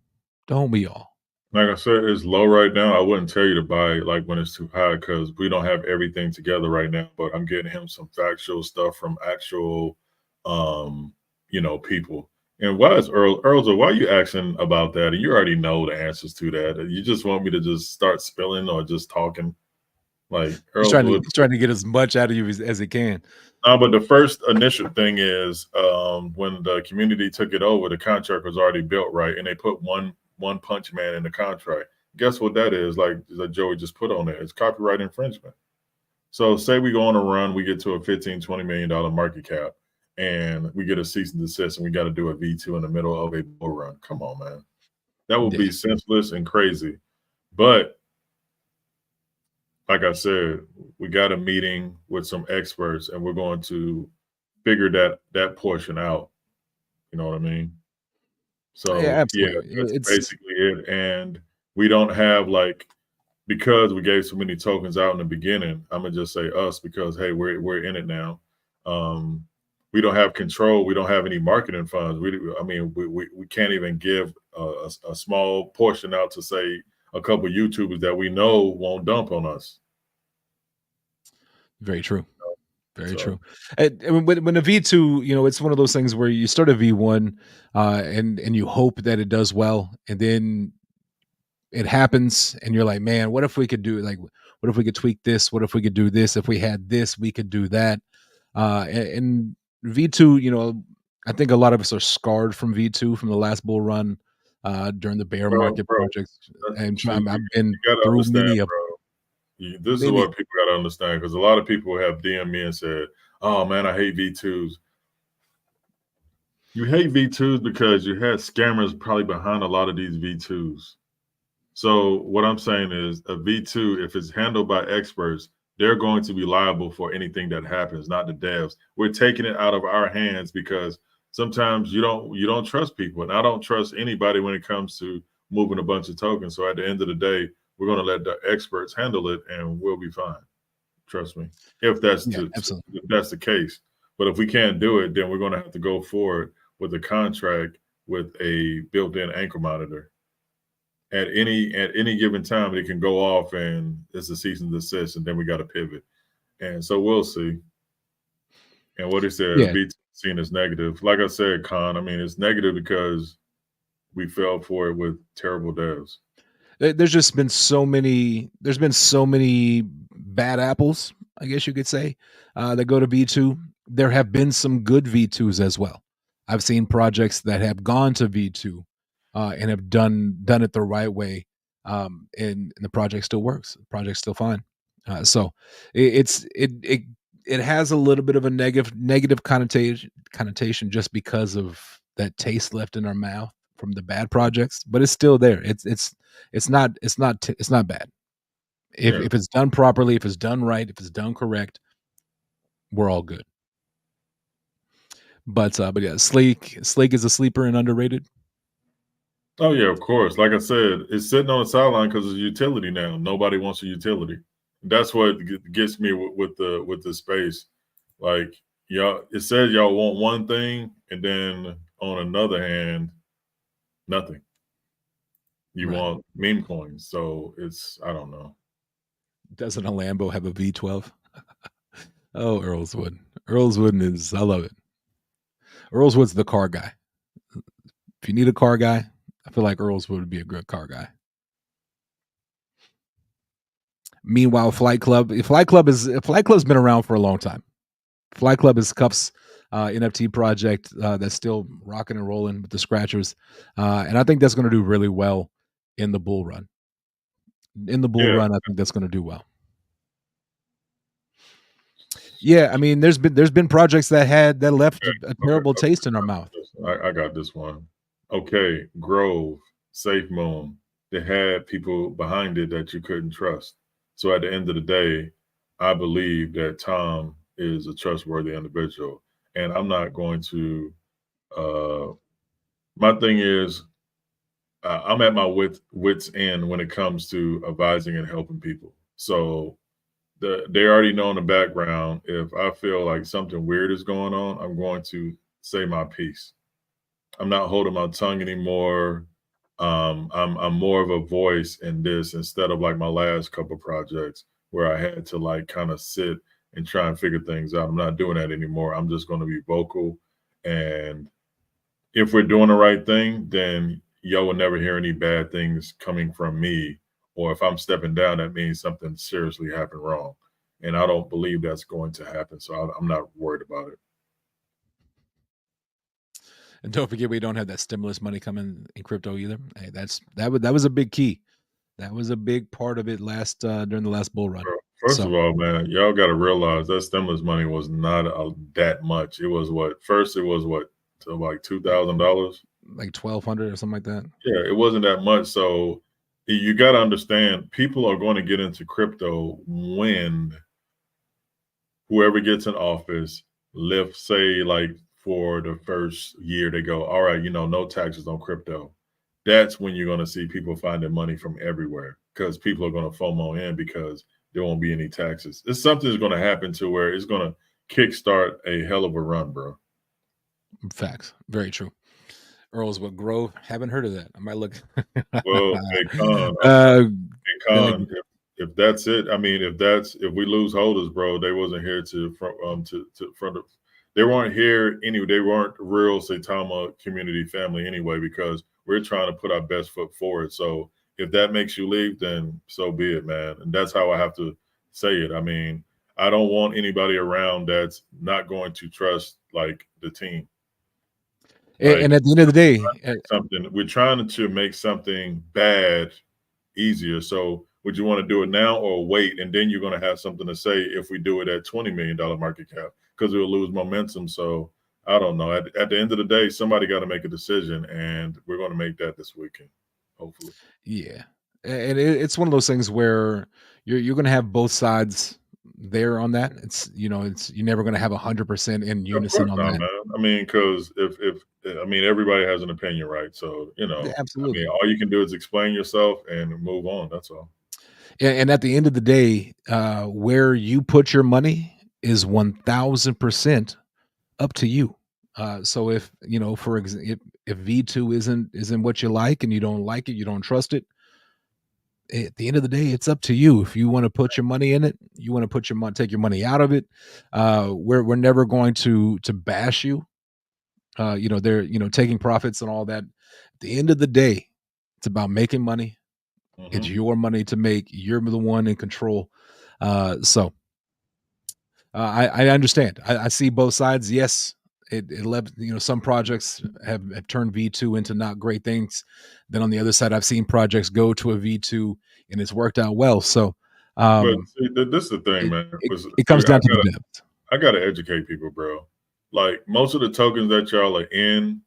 Don't we all? Like I said, it's low right now. I wouldn't tell you to buy like when it's too high because we don't have everything together right now. But I'm getting him some factual stuff from actual, um, people. And why is Earl's? Why are you asking about that? And you already know the answers to that. You just want me to just start spilling or just talking like He's Earl's trying to would. he's trying to get as much out of you as he can. But the first initial thing is when the community took it over, the contract was already built, right? And they put one punch man in the contract. Guess what that is? Like that Joey just put on there. It's copyright infringement. So say we go on a run, we get to a $15-20 million market cap, and we get a cease and desist, and we got to do a V2 in the middle of a bull run. Come on, man. That would Yeah. be senseless and crazy. But like I said, we got a meeting with some experts, and we're going to figure that portion out. You know what I mean? Yeah, So yeah, absolutely. that's It's basically it. And we don't have like because we gave so many tokens out in the beginning. I'm gonna just say us because hey, we're in it now. Um, we don't have control. We don't have any marketing funds. We can't even give a small portion out to say a couple YouTubers that we know won't dump on us. very true. Very So true. And when a V2, it's one of those things where you start a V1, and you hope that it does well, and then it happens, and you're like, man, what if we could do what if we could tweak this? What if we could do this? If we had this, we could do that. And V2, I think a lot of us are scarred from V2 from the last bull run, during the bear bro, market bro, projects, and see, I've been you gotta through understand, bro. This is many. what people got to understand because a lot of people have DM me and said, "Oh man, I hate V2s." You hate V2s because you had scammers probably behind a lot of these V2s. So what I'm saying is a V2, if it's handled by experts, they're going to be liable for anything that happens, not the devs. We're taking it out of our hands because sometimes you don't trust people, and I don't trust anybody when it comes to moving a bunch of tokens. So at the end of the day, we're going to let the experts handle it, and we'll be fine. Trust me. If Yeah, absolutely. if that's the case, but if we can't do it, then we're going to have to go forward with a contract with a built-in anchor monitor at any given time it can go off and it's a cease and desist and then we got to pivot and so we'll see. And what he said Yeah. V seen as negative, like I said, Con, I mean it's negative because we fell for it with terrible devs. There's just been so many. There's been so many bad apples, I guess you could say, that go to V2. There have been some good V2s as well. I've seen projects that have gone to V2, and have done it the right way, and the project still works. The project's still fine. So it has a little bit of a negative connotation just because of that taste left in our mouth from the bad projects, but it's still there. It's not bad. If Yeah. if it's done properly, if it's done right, if it's done correct, we're all good. But yeah, Sleek is a sleeper and underrated. Oh yeah, of course. Like I said, it's sitting on the sideline because it's a utility now. Nobody wants a utility. That's what gets me with the space. Like y'all, it says y'all want one thing, and then on another hand, nothing. You Right. want meme coins, so it's I don't know. Doesn't a Lambo have a V12? Oh, Earlswood. Earlswood is I love it. Earlswood's the car guy. If you need a car guy, I feel like Earlswood would be a good car guy. Meanwhile, Flight Club's been around for a long time. Flight Club is Cuff's NFT project that's still rocking and rolling with the scratchers, and I think that's going to do really well in the bull run. In the bull Yeah, run, I think that's going to do well. Yeah, I mean, there's been projects that left a Okay, terrible taste in our mouth. I got this one. Okay, Grove, Safe Moon. They had people behind it that you couldn't trust. So at the end of the day, I believe that Tom is a trustworthy individual, and I'm not going to. Uh, my thing is, I'm at my wits end when it comes to advising and helping people. So they already know in the background. If I feel like something weird is going on, I'm going to say my piece. I'm not holding my tongue anymore. I'm more of a voice in this instead of like my last couple projects where I had to like kind of sit and try and figure things out. I'm not doing that anymore. I'm just going to be vocal, and if we're doing the right thing, then y'all will never hear any bad things coming from me. Or if I'm stepping down, that means something seriously happened wrong, and I don't believe that's going to happen. So I'm not worried about it. And don't forget we don't have that stimulus money coming in crypto either. Hey, that was a big key. That was a big part of it during the last bull run. First So, of all, man, y'all got to realize that stimulus money was not that much. It was what first it was what to like $2,000. like 1,200 or something like that. Yeah, it wasn't that much. So you got to understand, people are going to get into crypto when whoever gets in office, let's say like for the first year, they go, all right, no taxes on crypto. That's when you're going to see people finding money from everywhere because people are going to FOMO in because there won't be any taxes. It's something that's going to happen to where it's going to kickstart a hell of a run, bro. Facts. Very true. Earl's what Grove? Haven't heard of that. I might look. Well, hey, Con, uh, hey, gonna, Con, if that's it, I mean, if we lose holders, bro, they wasn't here to front to front of. They weren't here anyway. They weren't real Saitama community family anyway because we're trying to put our best foot forward. So if that makes you leave, then so be it, man. And that's how I have to say it. I mean, I don't want anybody around that's not going to trust like the team. and Like at the end of the day, something we're trying to make something bad easier. So would you want to do it now or wait? And then you're going to have something to say if we do it at $20 million market cap because it will lose momentum. So I don't know. At the end of the day, somebody got to make a decision, and we're going to make that this weekend, hopefully. yeah, and it's one of those things where you're going to have both sides there on that. It's you're never going to have 100% in Of course unison on not, that. man. I mean, because if I mean everybody has an opinion, right? So Yeah, I mean, absolutely. all you can do is explain yourself and move on. That's all. And at the end of the day, where you put your money is 1,000% up to you. So if for example, if V2 isn't what you like and you don't like it, you don't trust it. At the end of the day, it's up to you. If you want to put your money in it, you want to put your money, take your money out of it. We're never going to bash you. They're taking profits and all that. At the end of the day, it's about making money. It's Hmm. your money to make. You're the one in control. So I understand. I see both sides. Yes, it led some projects have turned V2 into not great things. Then on the other side, I've seen projects go to a V2 and it's worked out well. So But um, see, this is the thing, it, man. it it comes down to the depth. I gotta educate people, bro. Like most of the tokens that y'all are in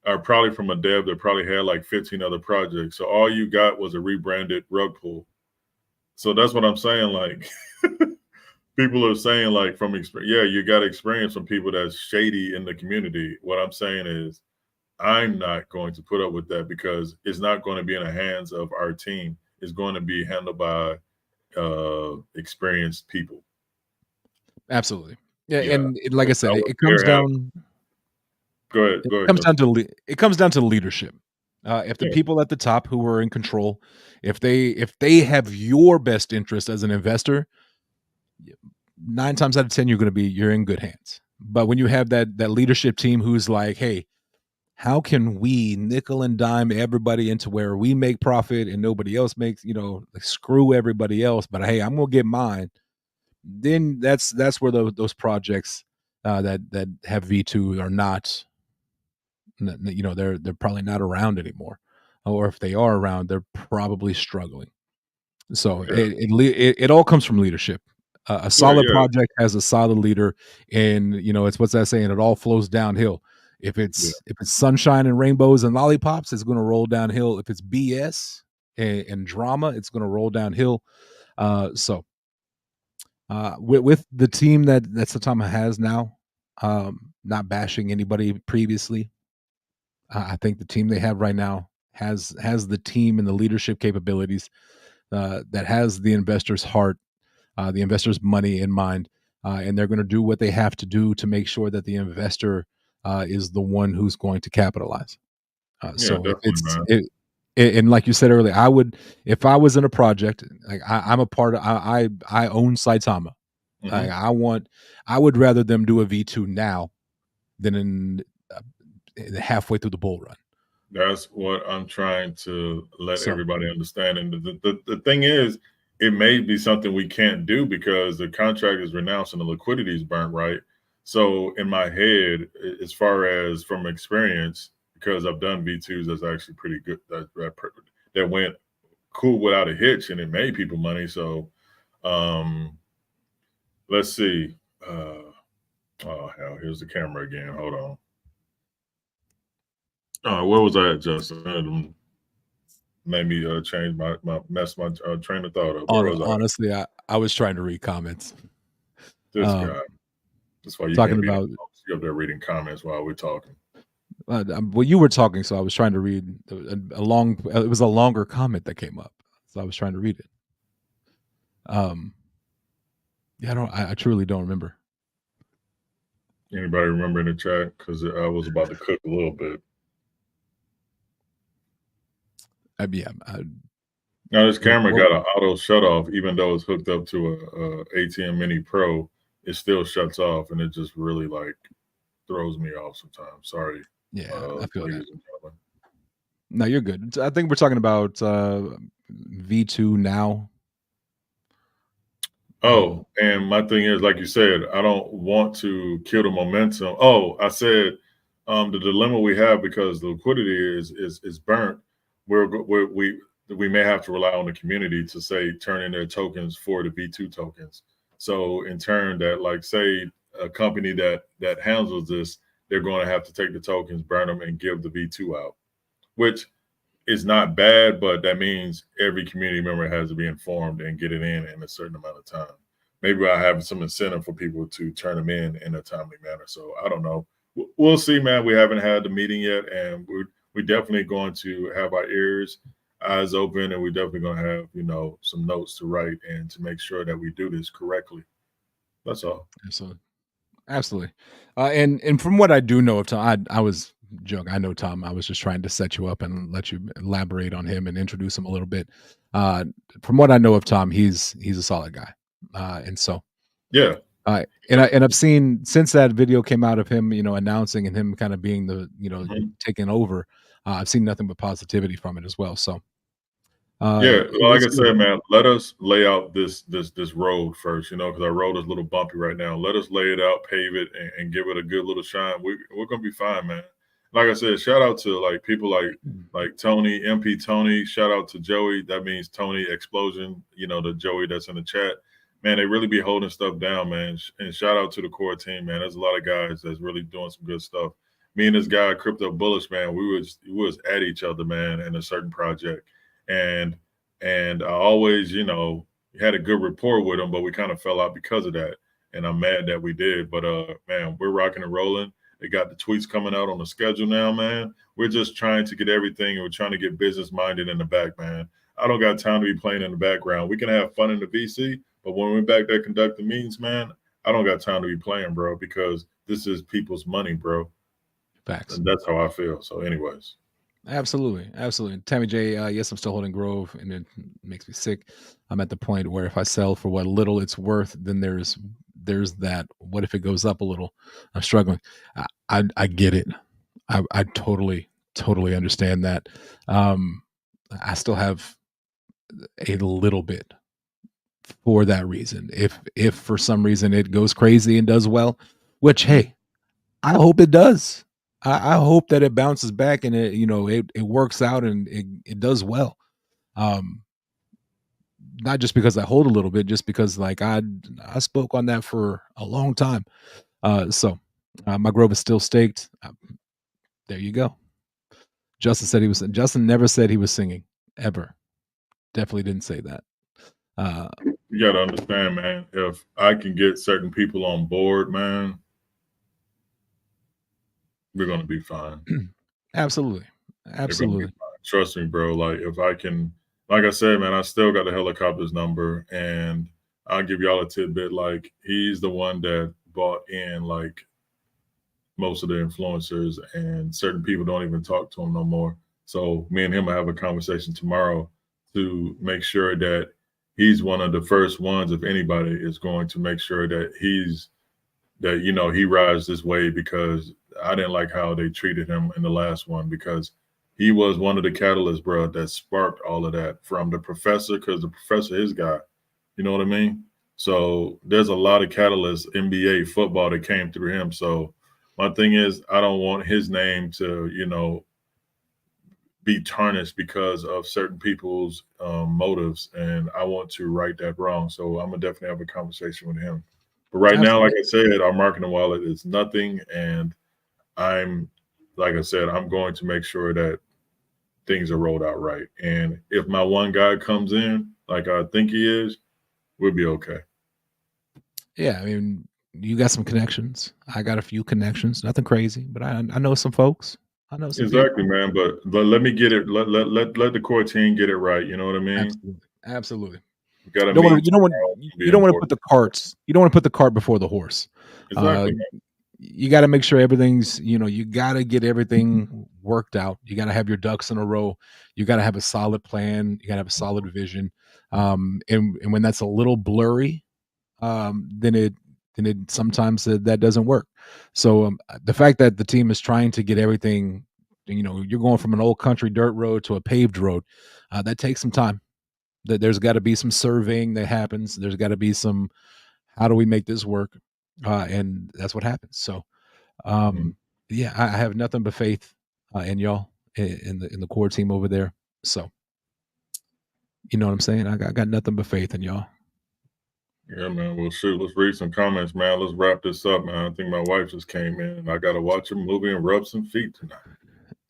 are probably from a dev that probably had like 15 other projects. So all you got was a rebranded rug pull. So that's what I'm saying. Like people are saying, like from experience, yeah, you got experience from people that's shady in the community. What I'm saying is, I'm not going to put up with that because it's not going to be in the hands of our team. It's going to be handled by experienced people. Absolutely. Yeah, Yeah, and like I I said, would it comes dare have. down. Go It ahead, comes Justin. down to it comes down to leadership. If the Yeah, people at the top who are in control, if they have your best interest as an investor, 9 times out of 10 you're in good hands. But when you have that leadership team who's like, hey, how can we nickel and dime everybody into where we make profit and nobody else makes, like screw everybody else, but hey, I'm gonna get mine. Then that's where those projects that have V2 are not, they're probably not around anymore, or if they are around, they're probably struggling. So yeah. it all comes from leadership. A Yeah, solid yeah, project has a solid leader, and it's what's that saying? It all flows downhill. yeah, If it's sunshine and rainbows and lollipops, it's going to roll downhill. If it's BS and drama, it's going to roll downhill. With the team that Satama has now, not bashing anybody previously, I think the team they have right now has the team and the leadership capabilities that has the investor's heart, the investor's money in mind, and they're going to do what they have to do to make sure that the investor is the one who's going to capitalize. yeah, So if definitely, it's man. and like you said earlier, I would if I was in a project like I'm a part of. I own Saitama. Hmm. I would rather them do a V2 now than uh, halfway through the bull run. That's what I'm trying to let So everybody understand. And the thing is, it may be something we can't do because the contract is renounced and the liquidity is burnt, right? So in my head, as far as from experience, because I've done V2s that's actually pretty good that went cool without a hitch and it made people money. So um let's see. Oh hell, here's the camera again. Hold on. Where was I at, Justin? Made me change my mess my train of thought up. Where was I? honestly, I was trying to read comments. This guy. Um, That's why you talking can't be the about host. You up there reading comments while we're talking. well, you were talking, so I was trying to read a long. It was a longer comment that came up, so I was trying to read it. Um, yeah, I truly don't remember. Anybody remember in the chat? Because I was about to cook a little bit. Yeah, Now this camera what got an auto shut off, even though it's hooked up to a ATM Mini Pro. It still shuts off, and it just really like throws me off sometimes. Sorry, yeah, I feel that. ladies and gentlemen. No, you're good. I think we're talking about V2 now. Oh, and my thing is, like you said, I don't want to kill the momentum. Oh, I said the dilemma we have because the liquidity is burnt. We may have to rely on the community to say turn in their tokens for the V2 tokens. So in turn, that like say a company that handles this, they're going to have to take the tokens, burn them, and give the V2 out, which is not bad, but that means every community member has to be informed and get it in a certain amount of time. Maybe I have some incentive for people to turn them in a timely manner. So I don't know. We'll see, man. We haven't had the meeting yet, and we're definitely going to have our eyes open, and we're definitely going to have some notes to write and to make sure that we do this correctly. That's all. Absolutely, absolutely. And from what I do know of Tom, I was joking. I know Tom. I was just trying to set you up and let you elaborate on him and introduce him a little bit. Uh, from what I know of Tom, he's a solid guy, and so Yeah. and I've seen since that video came out of him, announcing and him kind of being the, Mhm. taking over. I've seen nothing but positivity from it as well. So Yeah, well, like it's I good. said, man, let us lay out this road first, because our road is a little bumpy right now. Let us lay it out, pave it, and give it a good little shine. We're gonna be fine, man. Like I said, shout out to like people like Tony, MP Tony. Shout out to Joey. That means Tony Explosion. The Joey that's in the chat. Man, they really be holding stuff down, man. And shout out to the core team, man. There's a lot of guys that's really doing some good stuff. Me and this guy, Crypto Bullish, man, we was at each other, man, in a certain project, and I always, had a good rapport with him, but we kind of fell out because of that. And I'm mad that we did. But man, we're rocking and rolling. They got the tweets coming out on the schedule now, man. We're just trying to get everything, and we're trying to get business minded in the back, man. I don't got time to be playing in the background. We can have fun in the VC, but when we're back there conducting meetings, man, I don't got time to be playing, bro, because this is people's money, bro. Facts. And that's how I feel. So, anyways. Absolutely, absolutely. Tammy J, yes, I'm still holding Grove, and it makes me sick. I'm at the point where if I sell for what little it's worth, then there's that. What if it goes up a little? I'm struggling. I get it. I totally understand that. Um, I still have a little bit for that reason. If for some reason it goes crazy and does well, which hey, I hope it does. I hope that it bounces back and it works out and it does well. Um, not just because I hold a little bit, just because like I spoke on that for a long time. My grove is still staked. There you go. Justin never said he was singing ever. Definitely didn't say that. You got to understand, man. If I can get certain people on board, man, we're gonna be fine. Absolutely. Absolutely. Trust me, bro. Like if I can, like I said, man, I still got the helicopter's number, and I'll give y'all a tidbit. Like he's the one that bought in like most of the influencers, and certain people don't even talk to him no more. So me and him will have a conversation tomorrow to make sure that he's one of the first ones, if anybody, is going to make sure that he rides this wave, because I didn't like how they treated him in the last one, because he was one of the catalysts, bro, that sparked all of that from the professor, because the professor, his guy, you know what I mean? So there's a lot of catalysts, NBA, football, that came through him. So my thing is, I don't want his name to, be tarnished because of certain people's motives, and I want to right that wrong. So I'm gonna definitely have a conversation with him. But right now, like Absolutely. I said, our marketing wallet is nothing, and I'm, like I said, I'm going to make sure that things are rolled out right. And if my one guy comes in, like I think he is, we'll be okay. Yeah, I mean, you got some connections. I got a few connections. Nothing crazy, but I know some folks. I know some Exactly, people. man. But let me get it. Let the core team get it right. You know what I mean? Absolutely. Absolutely. We got to You don't want meet to you don't want tomorrow. It's gonna you be don't want to put important. the cart before the horse. Uh Exactly, man. you got to make sure everything's, you got to get everything worked out. You got to have your ducks in a row. You got to have a solid plan. You got to have a solid vision. And when that's a little blurry, then it sometimes that doesn't work. So the fact that the team is trying to get everything, you're going from an old country dirt road to a paved road, that takes some time. There's got to be some surveying that happens. There's got to be some, how do we make this work? And that's what happens. So Mhm. yeah, I have nothing but faith in y'all, in the core team over there. So you know what I'm saying? I got nothing but faith in y'all. Yeah, man. Well, shoot. Let's read some comments, man. Let's wrap this up, man. I think my wife just came in, and I got to watch a movie and rub some feet tonight.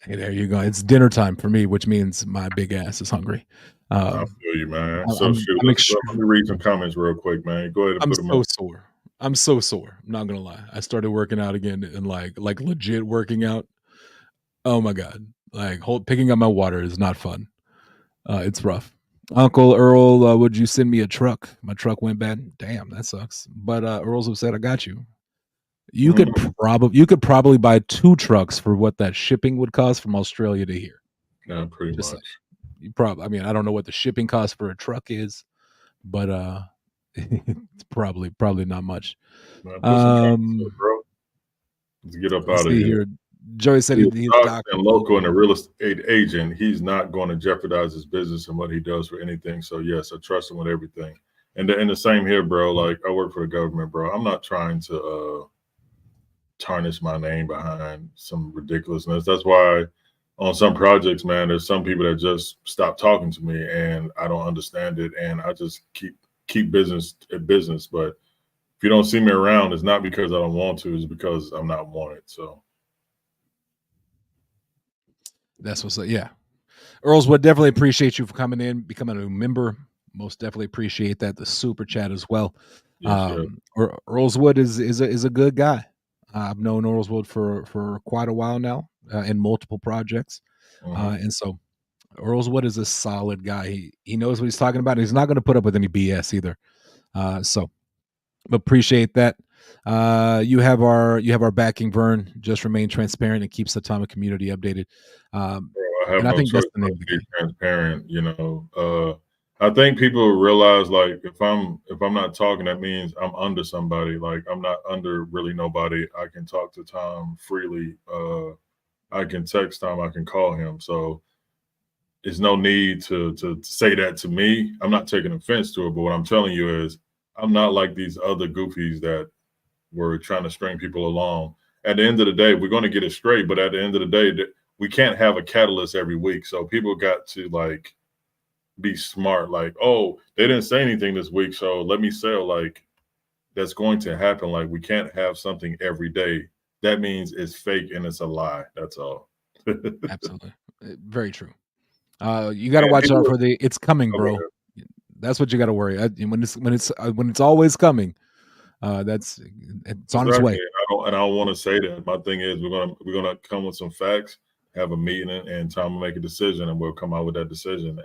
Hey, there you go. It's dinner time for me, which means my big ass is hungry. I Um, feel you, man. I, So I'm shoot. I'm Let me read some comments real quick, man. Go ahead and I'm put them up. so sore. I'm so sore. I'm not gonna lie. I started working out again, and like legit working out. Oh my god! Like picking up my water is not fun. It's rough. Uncle Earl, would you send me a truck? My truck went bad. Damn, that sucks. But Earl's upset. I got you. Mhm. You could probably buy 2 trucks for what that shipping would cost from Australia to here. Yeah, pretty Just saying. much. You probably, I mean, I don't know what the shipping cost for a truck is, but it's probably not much. Man, put some comments up, Um, bro. Let's get up let's out of see here. here. Joey said He's he's stocks doctor and local and a real estate agent. He's not going to jeopardize his business and what he does for anything. So yes, I trust him with everything. And the same here, bro. Like I work for the government, bro. I'm not trying to tarnish my name behind some ridiculousness. That's why on some projects, man, there's some people that just stop talking to me, and I don't understand it, and I just keep business at business. But if you don't see me around, it's not because I don't want to; it's because I'm not wanted. So That's what's up. Yeah. Earls would definitely appreciate you for coming in, becoming a member. Most definitely appreciate that. The super chat as well. yes, yeah. Earlswood is a good guy. I've known Earlswood for quite a while now, in multiple projects, Mhm. and so Earlswood is a solid guy. He knows what he's talking about. And he's not going to put up with any BS either. So appreciate that. You have our backing, Vern. Just remain transparent and keeps the Atomic community updated. Um, I have and I no think that's choice the but name of to the be game. transparent. I think people realize like if I'm not talking, that means I'm under somebody. Like I'm not under really nobody. I can talk to Tom freely. I can text Tom. I can call him. So there's no need to say that to me. I'm not taking offense to it, but what I'm telling you is I'm not like these other goofies that were trying to string people along. At the end of the day, we're going to get it straight, but at the end of the day, we can't have a catalyst every week. So people got to like be smart. Like, oh, they didn't say anything this week, so let me sell. Like, that's going to happen. Like, we can't have something every day. That means it's fake and it's a lie. That's all. Absolutely. Very true. You got to And watch out people, for the "it's coming, oh, go bro." ahead. That's what you got to worry. When it's always coming. That's it's on its Exactly. way. I don't want to say that. My thing is we're gonna come with some facts, have a meeting, and time to make a decision, and we'll come out with that decision.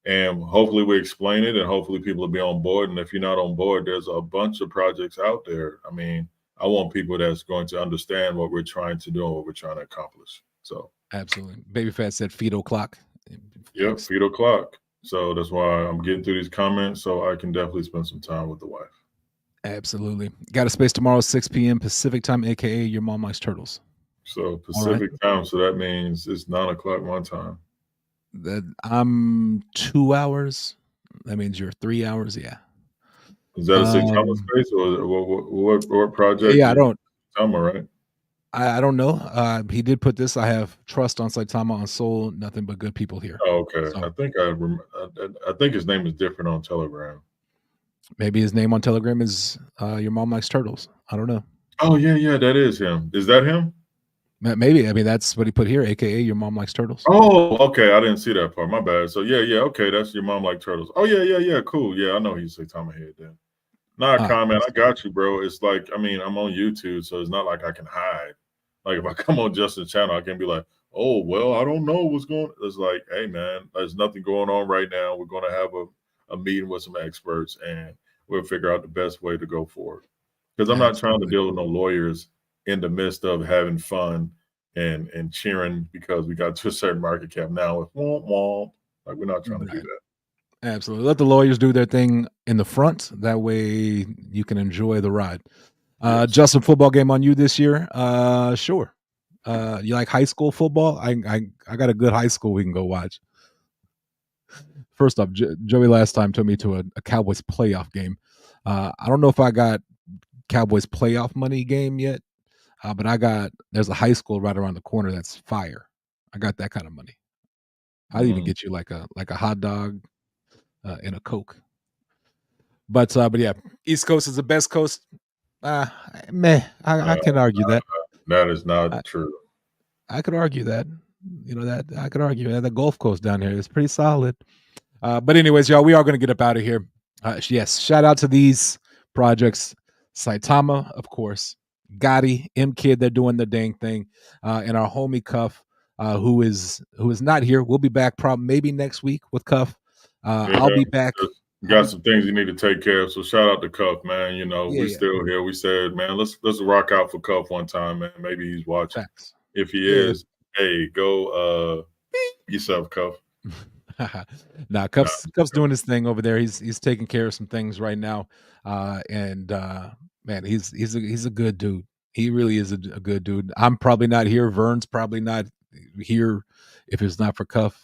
And hopefully we explain it, and hopefully people will be on board. And if you're not on board, there's a bunch of projects out there. I mean, I want people that's going to understand what we're trying to do and what we're trying to accomplish. So, Absolutely. Baby Fat said fetal clock. yep, feet o'clock. So that's why I'm getting through these comments, so I can definitely spend some time with the wife. Absolutely. Got a space tomorrow, 6 p.m. Pacific time, aka your mom likes turtles. So Pacific time, so that means it's 9 o'clock my time. That I'm 2 hours. That means you're 3 hours. Yeah. Is that a six hour space or what project? Yeah, I don't. Summer, right? I don't know. He did put this. I have trust on Saitama on Soul. Nothing but good people here. Oh, okay. So I think his name is different on Telegram. maybe his name on Telegram is your mom likes turtles. I don't know. Oh yeah, that is him. Is that him? Maybe. I mean, that's what he put here, aka your mom likes turtles. Oh, okay. I didn't see that part. My bad. So yeah. Okay, that's your mom like turtles. Oh yeah. Cool. Yeah, I know he's Saitama head then. Nah, comment. I got you, bro. It's like, I mean, I'm on YouTube, so it's not like I can hide. Like if I come on Justin's channel, I can be like, oh well, I don't know what's going. It's like, hey man, there's nothing going on right now. We're gonna have a meeting with some experts, and we'll figure out the best way to go forward. Because I'm not trying to deal with no lawyers in the midst of having fun and cheering because we got to a certain market cap now with womp womp. Like we're not trying to do that. Absolutely. Let the lawyers do their thing in the front. That way you can enjoy the ride. Yes. Justin, football game on you this year? Sure. You like high school football? I got a good high school we can go watch. First off, Joey last time took me to a Cowboys playoff game. I don't know if I got Cowboys playoff money game yet, but there's a high school right around the corner that's fire. I got that kind of money. I'd even get you like a hot dog and a Coke. But yeah, East Coast is the best coast. I can argue that. That is not true. I could argue that. That I could argue that the Gulf Coast down here is pretty solid. But anyways, y'all, we are going to get up out of here. Yes, shout out to these projects. Saitama, of course. Gotti, M Kid, they're doing the dang thing. And our homie Cuff, who is not here. We'll be back maybe next week with Cuff. I'll be back. Got some things you need to take care of. So shout out to Cuff, man. We still here. We said, man, let's rock out for Cuff one time, man. Maybe he's watching. Facts. If he is, hey, go yourself, Cuff. Nah, Cuff's doing his thing over there. He's taking care of some things right now. And man, he's a good dude. He really is a good dude. I'm probably not here. Vern's probably not here if it's not for Cuff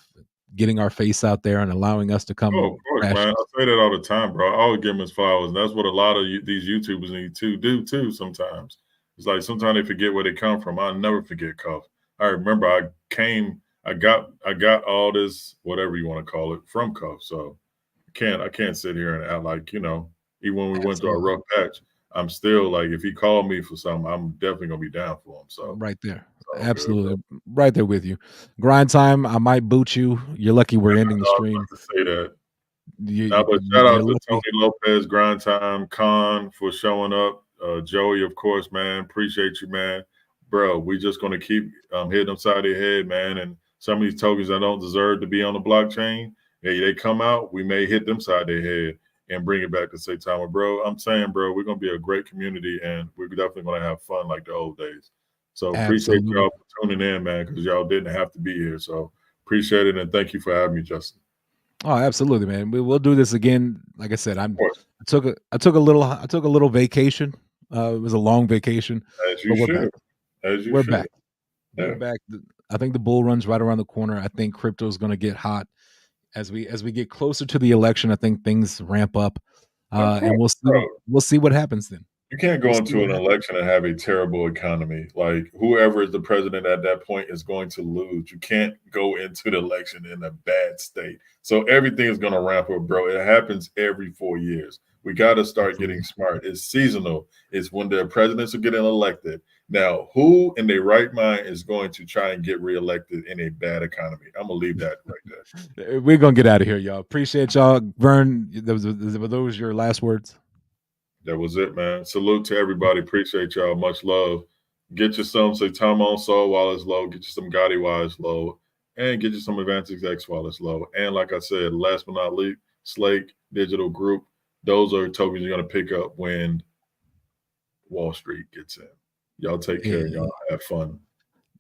getting our face out there and allowing us to come. Oh, of course, man. I say that all the time, bro. I always give him his flowers. And that's what a lot of these YouTubers need to do too. Sometimes it's like sometimes they forget where they come from. I never forget Cuff. I remember I got all this, whatever you want to call it, from Cuff. So I can't sit here and act like, even when we went through a rough patch, I'm still like, if he called me for something, I'm definitely gonna be down for him. So right there. Absolutely. Good, right there with you. Grind time, I might boot you. You're lucky we're ending the stream. To say that. But shout out to Tony Lopez, Grind Time, Khan for showing up. Joey, of course, man. Appreciate you, man. Bro, we just gonna keep hitting them side of the head, man. And some of these tokens that don't deserve to be on the blockchain, they come out, we may hit them side of their head and bring it back to Saitama. Bro, I'm saying, bro, we're gonna be a great community and we're definitely gonna have fun like the old days. So appreciate y'all for tuning in, man, because y'all didn't have to be here. So appreciate it and thank you for having me, Justin. Oh, absolutely, man. We'll do this again. Like I said, I took a little vacation. It was a long vacation. As you should. We're back. We're back. I think the bull run's right around the corner. I think crypto is going to get hot as we get closer to the election. I think things ramp up, and we'll see what happens then. You can't We'll go see into what an happens. election and have a terrible economy. Like whoever is the president at that point is going to lose. You can't go into the election in a bad state. So everything is going to ramp up, bro. It happens every 4 years. We got to start getting Absolutely. smart. It's seasonal. It's when the presidents are getting elected. Now, who in their right mind is going to try and get reelected in a bad economy? I'm gonna leave that right there. We're gonna get out of here, y'all. Appreciate y'all. Vern, were those your last words? That was it, man. Salute to everybody. Appreciate y'all. Much love. Get you some Time on Soul while it's low. Get you some Gotti while it's low. And get you some Advantage X while it's low. And like I said, last but not least, Slake Digital Group. Those are tokens you're going to pick up when Wall Street gets in. Y'all take care. Yeah, Y'all have fun.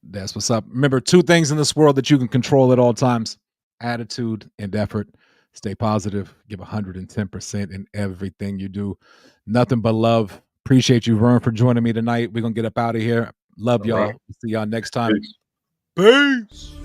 that's what's up. Remember, two things in this world that you can control at all times: attitude and effort. Stay positive. Give 110% in everything you do. Nothing but love. Appreciate you, Vern, for joining me tonight. We're gonna get up out of here. Love All right. y'all. See y'all next time. Peace. Peace.